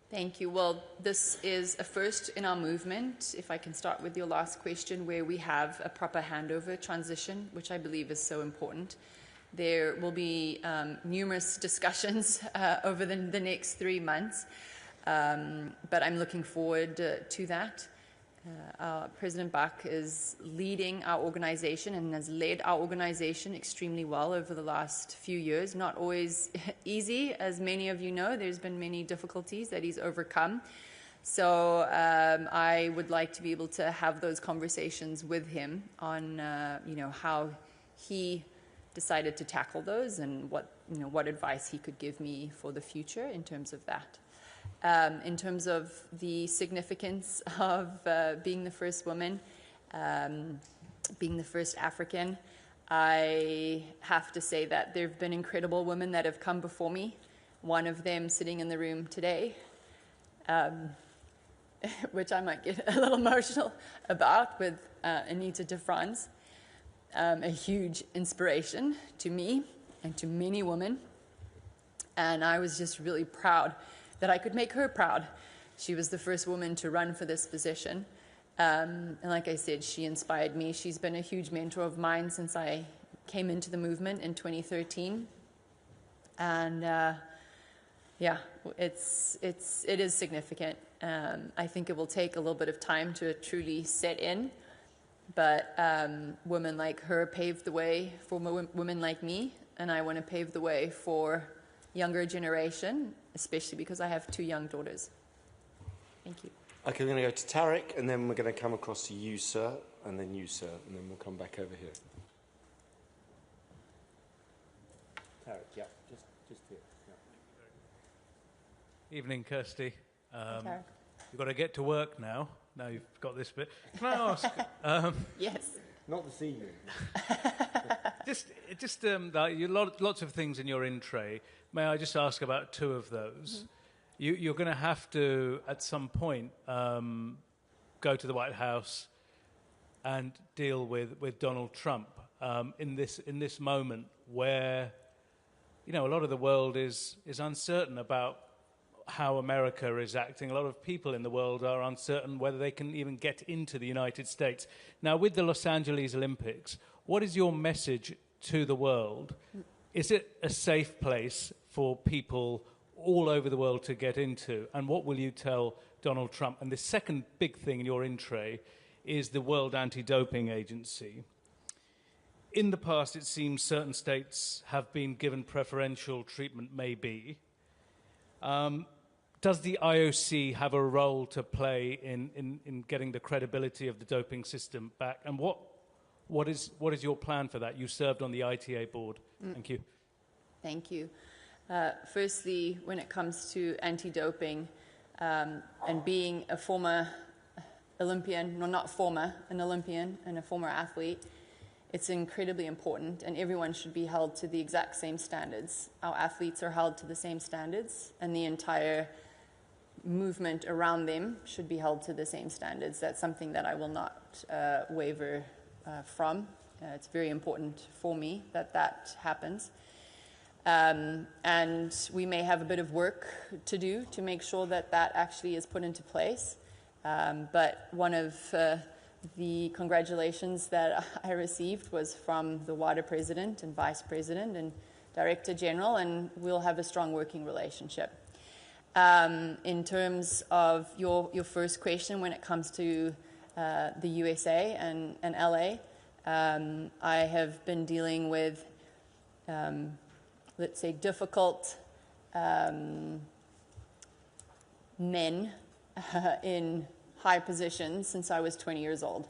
Thank you. Well, this is a first in our movement, if I can start with your last question, where we have a proper handover transition, which I believe is so important. There will be numerous discussions over the next 3 months, but I'm looking forward to that. President Bach is leading our organization and has led our organization extremely well over the last few years. Not always easy, as many of you know. There's been many difficulties that he's overcome. So I would like to be able to have those conversations with him on, how he decided to tackle those and what advice he could give me for the future in terms of that. In terms of the significance of being the first woman, being the first African, I have to say that there have been incredible women that have come before me. One of them sitting in the room today, which I might get a little emotional about, with Anita de France, a huge inspiration to me and to many women. And I was just really proud that I could make her proud. She was the first woman to run for this position. And like I said, she inspired me. She's been a huge mentor of mine since I came into the movement in 2013. And it is significant. I think it will take a little bit of time to truly set in. But women like her paved the way for women like me. And I want to pave the way for younger generation, especially because I have 2 young daughters. Thank you. Okay, we're going to go to Tarek, and then we're going to come across to you, sir, and then you, sir, and then we'll come back over here. Tarek, yeah, just here. Yeah. Evening, Kirsty. Tarek. You've got to get to work now. Now you've got this bit. Can I ask? Yes. Not this evening. Lots of things in your in tray. May I just ask about 2 of those? Mm-hmm. You're going to have to, at some point, go to the White House and deal with Donald Trump in this moment where, a lot of the world is uncertain about how America is acting. A lot of people in the world are uncertain whether they can even get into the United States. Now, with the Los Angeles Olympics, what is your message to the world? Is it a safe place for people all over the world to get into? And what will you tell Donald Trump? And the second big thing in your in tray is the World Anti-Doping Agency. In the past, it seems certain states have been given preferential treatment, maybe. Does the IOC have a role to play in getting the credibility of the doping system back? And what is your plan for that? You served on the ITA board. Thank you. Thank you. Firstly, when it comes to anti-doping and being a former Olympian, no, not former, an Olympian and a former athlete, it's incredibly important, and everyone should be held to the exact same standards. Our athletes are held to the same standards, and the entire movement around them should be held to the same standards. That's something that I will not waver from. It's very important for me that happens. And we may have a bit of work to do to make sure that actually is put into place. But one of the congratulations that I received was from the WADA president and vice president and director general, and we'll have a strong working relationship. In terms of your first question, when it comes to the USA and LA, I have been dealing with, let's say, difficult men in high positions since I was 20 years old.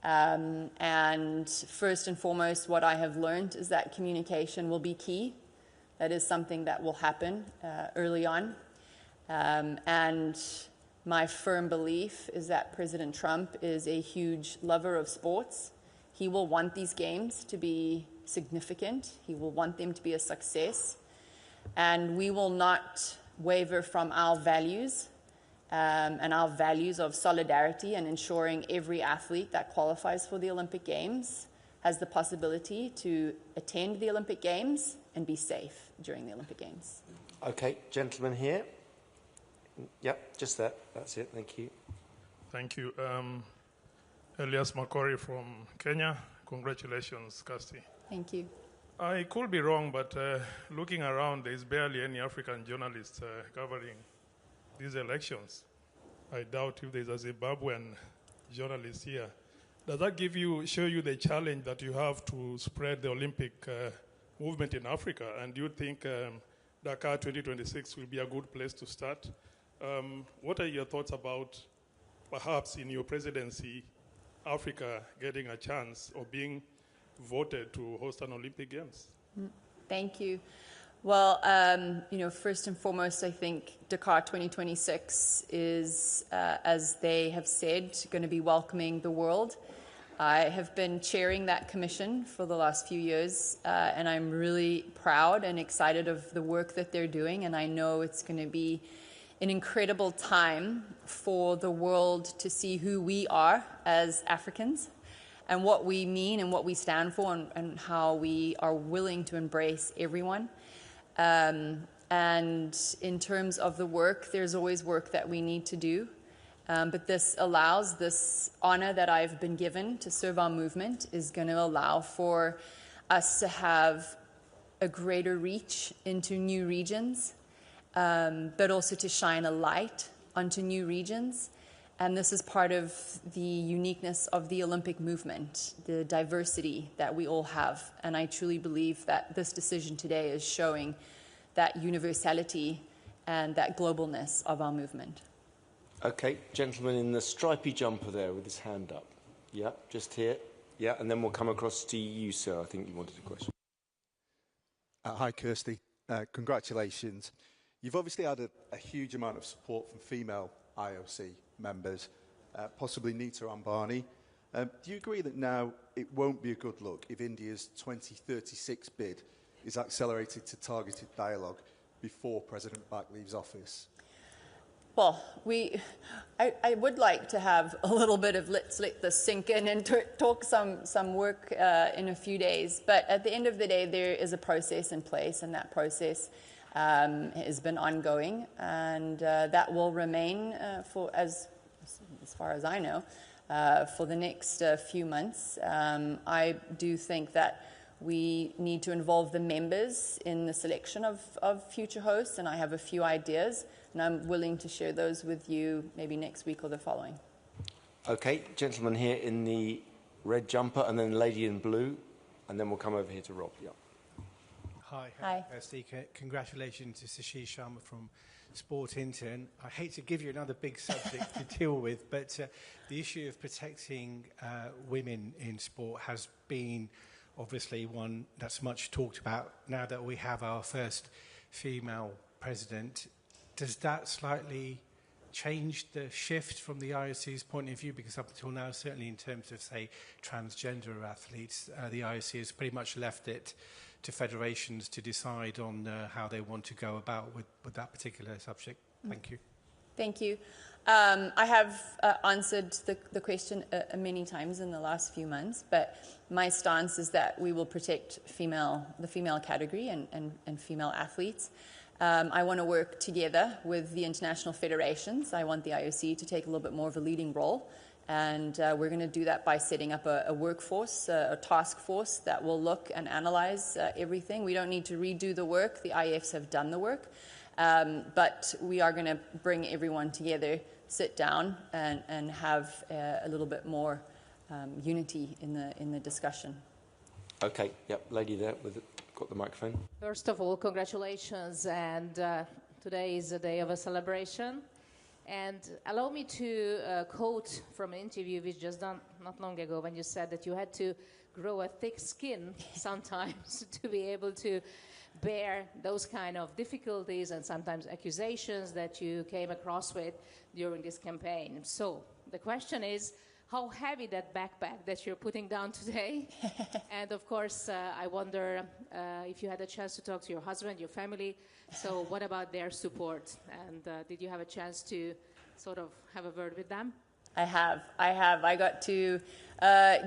And first and foremost, what I have learned is that communication will be key. That is something that will happen early on. And my firm belief is that President Trump is a huge lover of sports. He will want these games to be significant. He will want them to be a success. And we will not waver from our values and our values of solidarity and ensuring every athlete that qualifies for the Olympic Games has the possibility to attend the Olympic Games and be safe during the Olympic Games. Okay, gentleman here. Yep, just that. That's it. Thank you. Thank you. Elias Makori from Kenya. Congratulations, Kirsty. Thank you. I could be wrong, but looking around, there's barely any African journalists covering these elections. I doubt if there's a Zimbabwean journalists here. Does that show you the challenge that you have to spread the Olympic movement in Africa? And do you think Dakar 2026 will be a good place to start? What are your thoughts about perhaps in your presidency, Africa getting a chance of being voted to host an Olympic Games? Thank you. Well, first and foremost, I think Dakar 2026 is, as they have said, going to be welcoming the world. I have been chairing that commission for the last few years, and I'm really proud and excited of the work that they're doing, and I know it's going to be an incredible time for the world to see who we are as Africans and what we mean and what we stand for, and how we are willing to embrace everyone. And in terms of the work, there's always work that we need to do. But this honor that I've been given to serve our movement is going to allow for us to have a greater reach into new regions, but also to shine a light onto new regions. And this is part of the uniqueness of the Olympic movement, the diversity that we all have. And I truly believe that this decision today is showing that universality and that globalness of our movement. Okay, gentleman in the stripy jumper there with his hand up. Yeah, just here. Yeah, and then we'll come across to you, sir. I think you wanted a question. Hi, Kirsty. Congratulations. You've obviously had a huge amount of support from female IOC members, possibly Nita Ambani. Do you agree that now it won't be a good look if India's 2036 bid is accelerated to targeted dialogue before President-Bak leaves office? Well, I would like to have a little bit of let's let this sink in and talk some work in a few days. But at the end of the day, there is a process in place, and that process has been ongoing, and that will remain for as far as I know for the next few months. I do think that we need to involve the members in the selection of future hosts, and I have a few ideas, and I'm willing to share those with you maybe next week or the following. Okay, gentleman here in the red jumper, and then lady in blue, and then we'll come over here to Rob. Yeah. Hi. Congratulations to Sashi Sharma from Sport Intern. I hate to give you another big subject to deal with, but the issue of protecting women in sport has been obviously one that's much talked about now that we have our first female president. Does that slightly change the shift from the IOC's point of view? Because up until now, certainly in terms of, say, transgender athletes, the IOC has pretty much left it to federations to decide on how they want to go about with that particular subject. Thank you. Thank you. I have answered the question many times in the last few months, but my stance is that we will protect the female category and female athletes. I want to work together with the international federations. I want the IOC to take a little bit more of a leading role, and we're going to do that by setting up a workforce, a task force that will look and analyze everything. We don't need to redo the work. The IFs have done the work. But we are going to bring everyone together, sit down, and have a little bit more unity in the discussion. Okay, yep, lady there got the microphone. First of all, congratulations, and today is a day of a celebration. And allow me to quote from an interview we just done not long ago, when you said that you had to grow a thick skin sometimes to be able to bear those kind of difficulties and sometimes accusations that you came across with during this campaign. So the question is, how heavy that backpack that you're putting down today? And of course, I wonder if you had a chance to talk to your husband, your family. So what about their support? And did you have a chance to sort of have a word with them? I have. I got to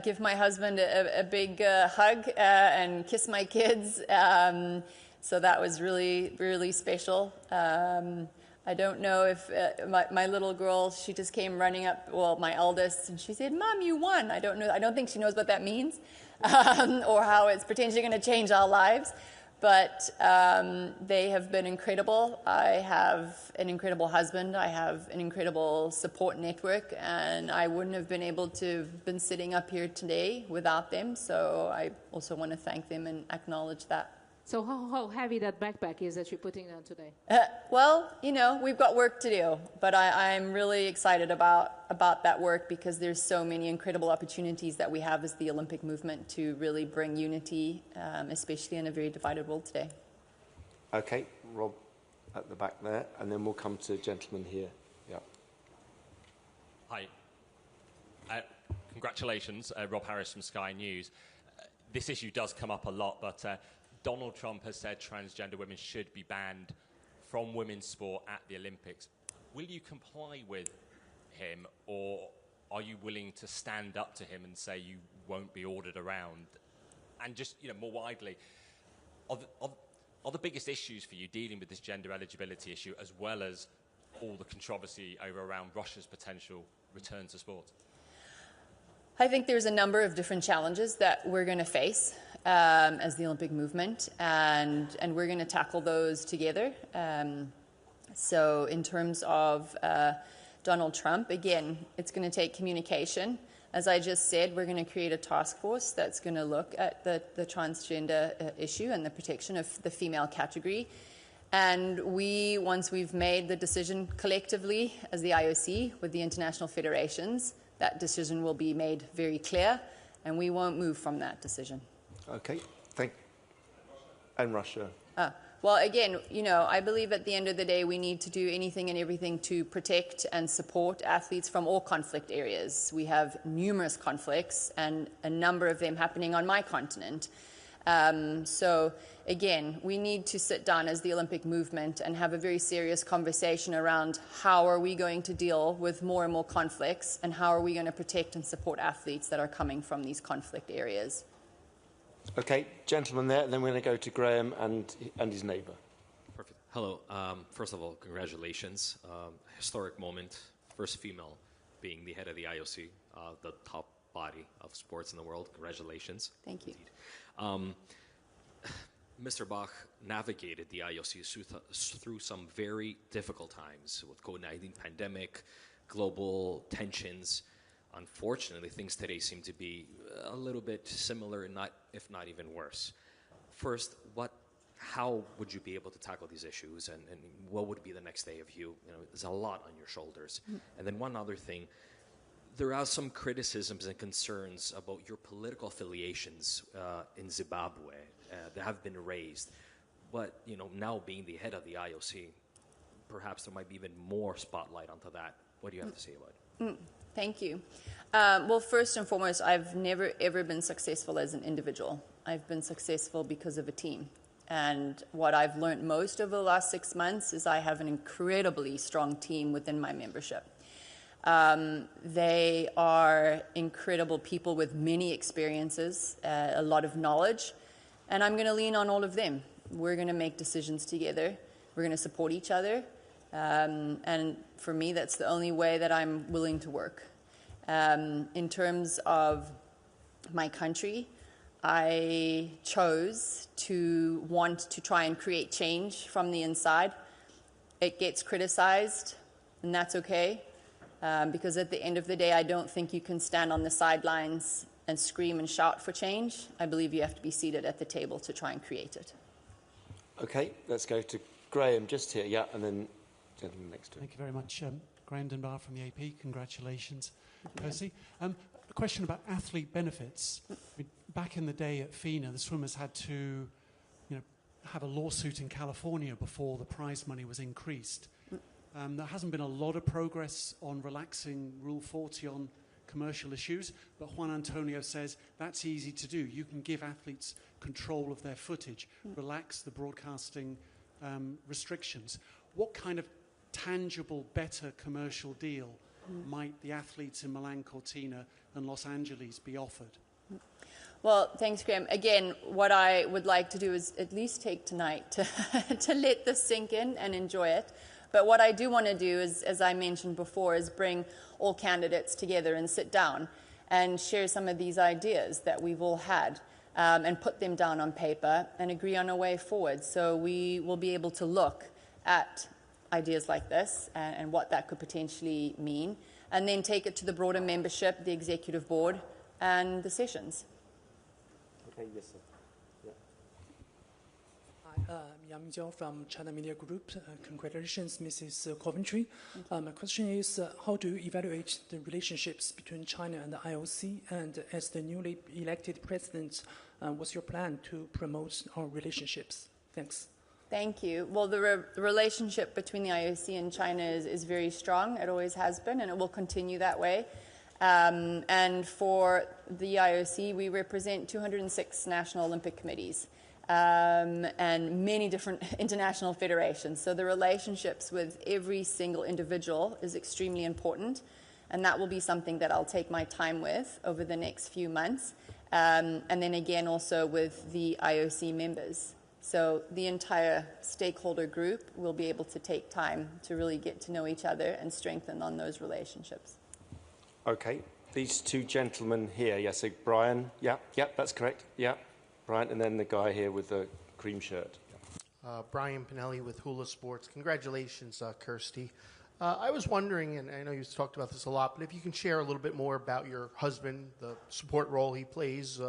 give my husband a big hug and kiss my kids. So that was really, really special. I don't know if my little girl, she just came running up, well, my eldest, and she said, "Mom, you won." I don't know. I don't think she knows what that means or how it's potentially going to change our lives. but they have been incredible. I have an incredible husband. I have an incredible support network, and I wouldn't have been able to have been sitting up here today without them. So I also want to thank them and acknowledge that. So how heavy that backpack is that you're putting down today? Well, you know, we've got work to do, but I'm really excited about that work because there's so many incredible opportunities that we have as the Olympic movement to really bring unity, especially in a very divided world today. Okay, Rob at the back there, and then we'll come to gentlemen here. Yeah. Hi. Congratulations, Rob Harris from Sky News. This issue does come up a lot, but Donald Trump has said transgender women should be banned from women's sport at the Olympics. Will you comply with him, or are you willing to stand up to him and say you won't be ordered around? And just, you know, more widely, are the biggest issues for you dealing with this gender eligibility issue, as well as all the controversy over around Russia's potential return to sport? I think there's a number of different challenges that we're going to face as the Olympic movement, and we're going to tackle those together. So in terms of Donald Trump, again, it's going to take communication. As I just said, we're going to create a task force that's going to look at the transgender issue and the protection of the female category. And once we've made the decision collectively as the IOC with the international federations, that decision will be made very clear, and we won't move from that decision. Okay, and Russia. Well, again, you know, I believe at the end of the day we need to do anything and everything to protect and support athletes from all conflict areas. We have numerous conflicts, and a number of them happening on my continent. So, again, we need to sit down as the Olympic movement and have a very serious conversation around how are we going to deal with more and more conflicts, and how are we going to protect and support athletes that are coming from these conflict areas. Okay, gentleman there, and then we're going to go to Graham and his neighbour. Perfect. Hello. First of all, congratulations. Historic moment. First female being the head of the IOC, the top body of sports in the world. Congratulations. Thank you. Mr. Bach navigated the IOC through some very difficult times with COVID-19 pandemic, global tensions. Unfortunately, things today seem to be a little bit similar, if not even worse. First, how would you be able to tackle these issues, and what would be the next day of you? You know, there's a lot on your shoulders. And then one other thing, there are some criticisms and concerns about your political affiliations in Zimbabwe that have been raised. But, you know, now being the head of the IOC, perhaps there might be even more spotlight onto that. What do you have to say about it? Thank you. Well, first and foremost, I've never, ever been successful as an individual. I've been successful because of a team. And what I've learned most over the last 6 months is I have an incredibly strong team within my membership. They are incredible people with many experiences, a lot of knowledge, and I'm going to lean on all of them. We're going to make decisions together. We're going to support each other. And for me, that's the only way that I'm willing to work. In terms of my country, I chose to want to try and create change from the inside. It gets criticized, and that's okay, because at the end of the day, I don't think you can stand on the sidelines and scream and shout for change. I believe you have to be seated at the table to try and create it. Okay, let's go to Graham just here, yeah, and then gentleman next to him. Thank you very much. Graham Dunbar from the AP. Congratulations, Percy. A question about athlete benefits. I mean, back in the day at FINA, the swimmers had to, have a lawsuit in California before the prize money was increased. There hasn't been a lot of progress on relaxing Rule 40 on commercial issues, but Juan Antonio says that's easy to do. You can give athletes control of their footage, relax the broadcasting restrictions. What kind of tangible, better commercial deal might the athletes in Milan Cortina and Los Angeles be offered? Well, thanks, Graham. Again, what I would like to do is at least take tonight to let this sink in and enjoy it. But what I do want to do is, as I mentioned before, is bring all candidates together and sit down and share some of these ideas that we've all had. and put them down on paper and agree on a way forward. So we will be able to look at ideas like this and what that could potentially mean, and then take it to the broader membership, the executive board, and the sessions. Okay, yes, sir. Hi, Yang Jiao from China Media Group. Congratulations, Mrs. Coventry. My question is, how do you evaluate the relationships between China and the IOC? And as the newly elected president, what's your plan to promote our relationships? Thanks. Thank you. Well, the relationship between the IOC and China is very strong. It always has been, and it will continue that way. And for the IOC, we represent 206 national Olympic committees and many different international federations. So the relationships with every single individual is extremely important, and that will be something that I'll take my time with over the next few months. And then again also with the IOC members. So the entire stakeholder group will be able to take time to really get to know each other and strengthen on those relationships. Okay, these two gentlemen here. Yes, so Brian. Yeah, that's correct. Yeah, Brian, and then the guy here with the cream shirt. Brian Pinelli with Hula Sports. Congratulations, Kirsty. I was wondering, and I know you've talked about this a lot, but if you can share a little bit more about your husband, the support role he plays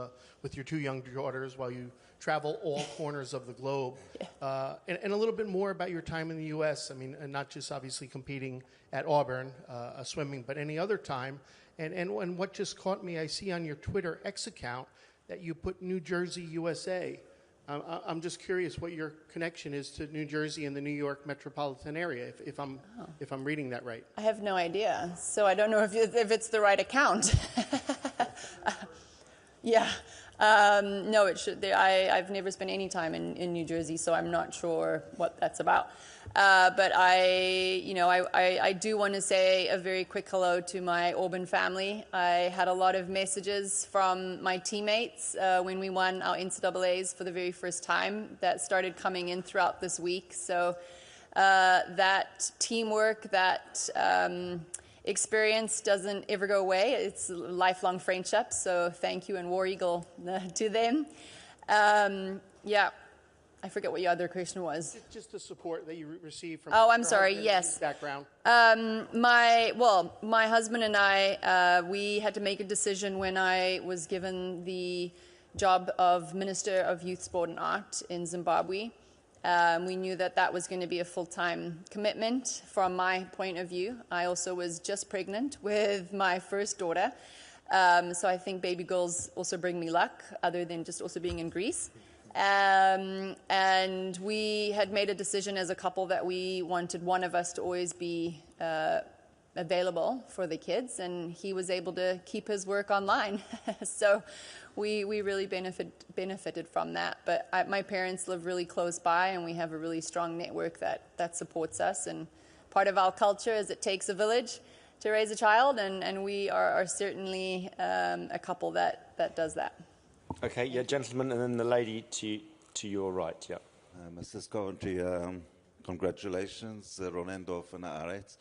with your two young daughters while you travel all corners of the globe, and a little bit more about your time in the U.S. I mean, and not just obviously competing at Auburn, swimming, but any other time. And what just caught me, I see on your Twitter X account that you put New Jersey, USA. I'm just curious what your connection is to New Jersey and the New York metropolitan area, if I'm reading that right. I have no idea, so I don't know if it's the right account. Yeah. No, it should. I've never spent any time in New Jersey, so I'm not sure what that's about. But I do want to say a very quick hello to my Auburn family. I had a lot of messages from my teammates when we won our NCAAs for the very first time that started coming in throughout this week. So that teamwork, that experience doesn't ever go away. It's a lifelong friendship, so thank you and War Eagle to them. Yeah, I forget what your other question was. Just the support that you received from. Oh, I'm sorry. Yes. Background. My husband and I, we had to make a decision when I was given the job of Minister of Youth, Sport and Art in Zimbabwe. We knew that was going to be a full-time commitment from my point of view. I also was just pregnant with my first daughter. So I think baby girls also bring me luck, other than just also being in Greece. And we had made a decision as a couple that we wanted one of us to always be available for the kids, and he was able to keep his work online. So we really benefited from that. But my parents live really close by, and we have a really strong network that supports us. And part of our culture is it takes a village to raise a child, and we are certainly a couple that does that. Okay, yeah, gentlemen, and then the lady to your right, yeah. Mrs. Coventry, congratulations, Ronendorf and Aretz.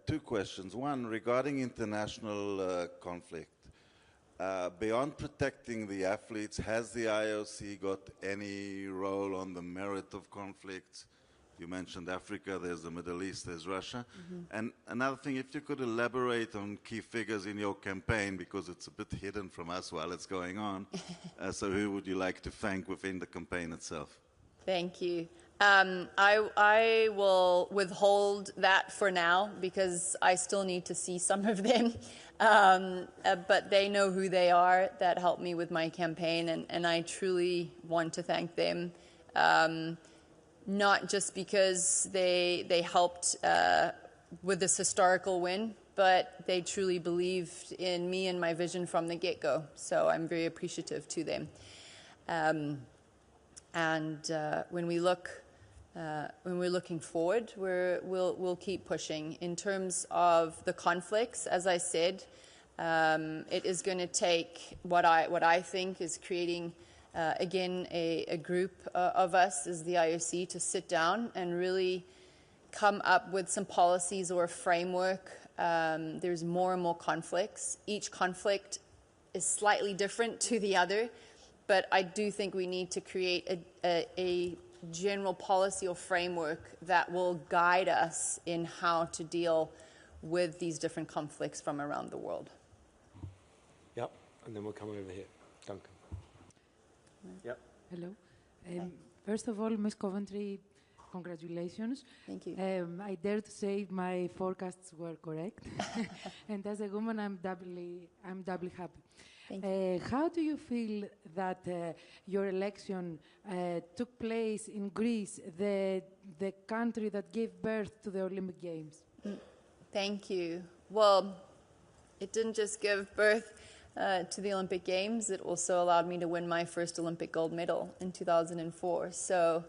Two questions. One, regarding international conflict. Beyond protecting the athletes, has the IOC got any role on the merit of conflicts? You mentioned Africa, there's the Middle East, there's Russia. Mm-hmm. And another thing, if you could elaborate on key figures in your campaign, because it's a bit hidden from us while it's going on. So who would you like to thank within the campaign itself? Thank you. I will withhold that for now because I still need to see some of them. But they know who they are that helped me with my campaign, and I truly want to thank them. Not just because they helped with this historical win, but they truly believed in me and my vision from the get-go. So I'm very appreciative to them. When we're looking forward, we'll keep pushing. In terms of the conflicts, as I said, it is going to take what I think is creating again a group of us as the IOC to sit down and really come up with some policies or a framework. There's more and more conflicts. Each conflict is slightly different to the other. but I do think we need to create a general policy or framework that will guide us in how to deal with these different conflicts from around the world. Yep, and then we'll come over here. Duncan. Yep. Hello. First of all, Ms. Coventry, congratulations. Thank you. I dare to say my forecasts were correct. And as a woman, I'm doubly happy. Thank you. How do you feel that your election took place in Greece, the country that gave birth to the Olympic Games? Thank you. Well, it didn't just give birth to the Olympic Games, it also allowed me to win my first Olympic gold medal in 2004. So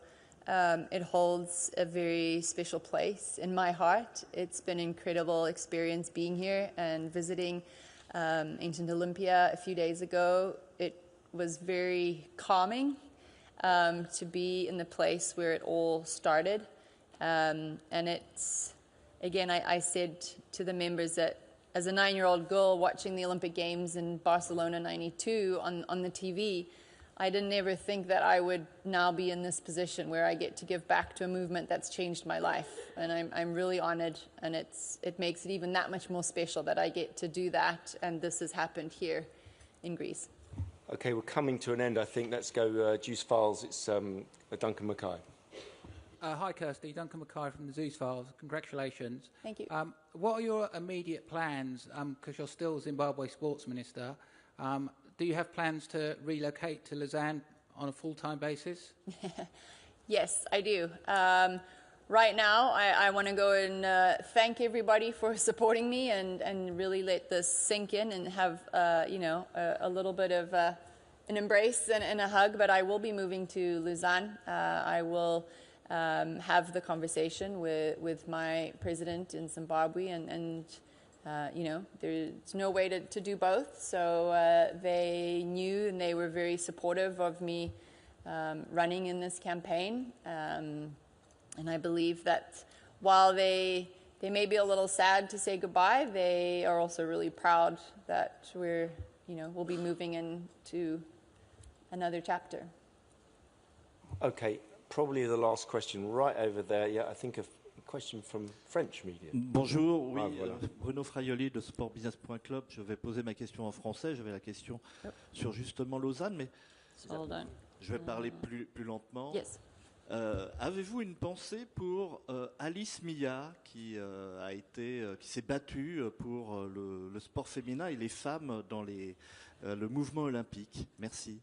it holds a very special place in my heart. It's been an incredible experience being here and visiting ancient Olympia a few days ago. It was very calming to be in the place where it all started. And it's, again, I said to the members that as a 9-year-old girl watching the Olympic Games in Barcelona 92 on the TV, I didn't ever think that I would now be in this position where I get to give back to a movement that's changed my life. And I'm really honored, and it makes it even that much more special that I get to do that, and this has happened here in Greece. Okay, we're coming to an end, I think. Let's go Juice Files. It's Duncan Mackay. Hi, Kirsty. Duncan Mackay from the Zeus Files. Congratulations. Thank you. What are your immediate plans, because you're still Zimbabwe Sports Minister? Do you have plans to relocate to Lausanne on a full-time basis? Yes, I do. Right now, I want to go and thank everybody for supporting me and really let this sink in and have, a little bit of an embrace and a hug. But I will be moving to Lausanne. I will have the conversation with my president in Zimbabwe, and there's no way to do both. So they knew, and they were very supportive of me running in this campaign. And I believe that while they may be a little sad to say goodbye, they are also really proud that we'll be moving into another chapter. Okay, probably the last question right over there. Yeah, I think a question from French media. Bonjour, oui, voilà. Bruno Fraioli de sportbusiness.club. Je vais poser ma question en français. J'avais la question sur justement Lausanne, mais je vais parler plus lentement. Yes. Avez-vous une pensée pour Alice Mia qui s'est battue pour le sport féminin et les femmes dans le mouvement olympique? Merci.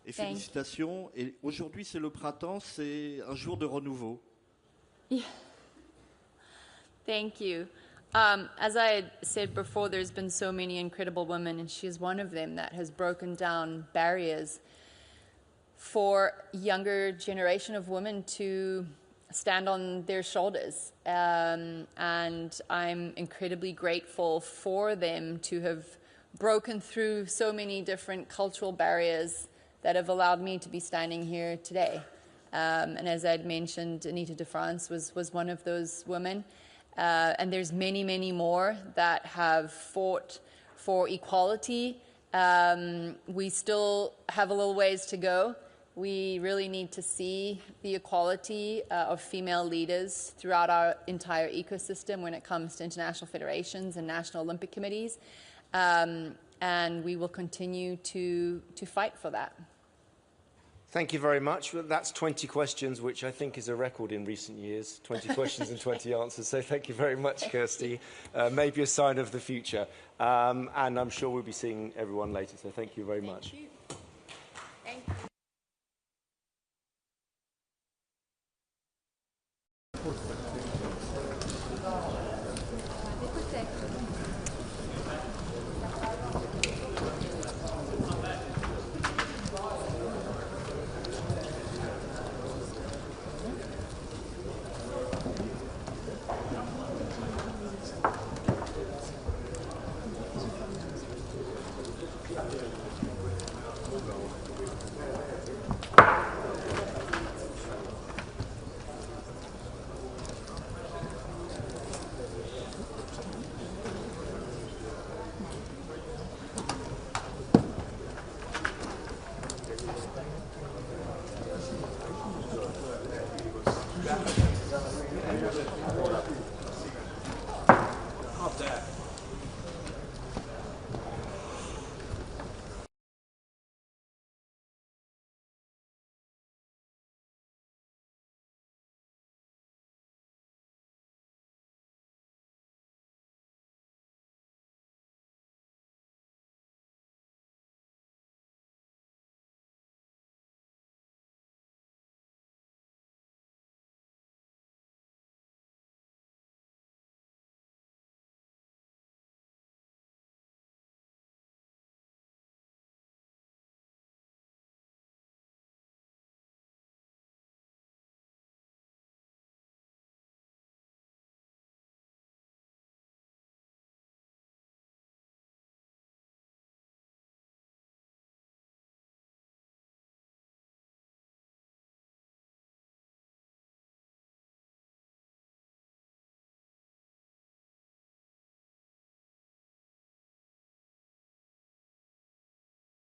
Et félicitations. Et aujourd'hui, c'est le printemps, c'est un jour de renouveau. Yeah. Thank you. As I had said before, there's been so many incredible women, and she's one of them that has broken down barriers for younger generation of women to stand on their shoulders. And I'm incredibly grateful for them to have broken through so many different cultural barriers that have allowed me to be standing here today. And as I'd mentioned, Anita de France was one of those women. And there's many, many more that have fought for equality. We still have a little ways to go. We really need to see the equality of female leaders throughout our entire ecosystem when it comes to international federations and national Olympic committees. And we will continue to fight for that. Thank you very much. Well, that's 20 questions, which I think is a record in recent years. 20 questions and 20 answers. So thank you very much, Kirsty. Maybe a sign of the future. And I'm sure we'll be seeing everyone later. So thank you very much. Thank you.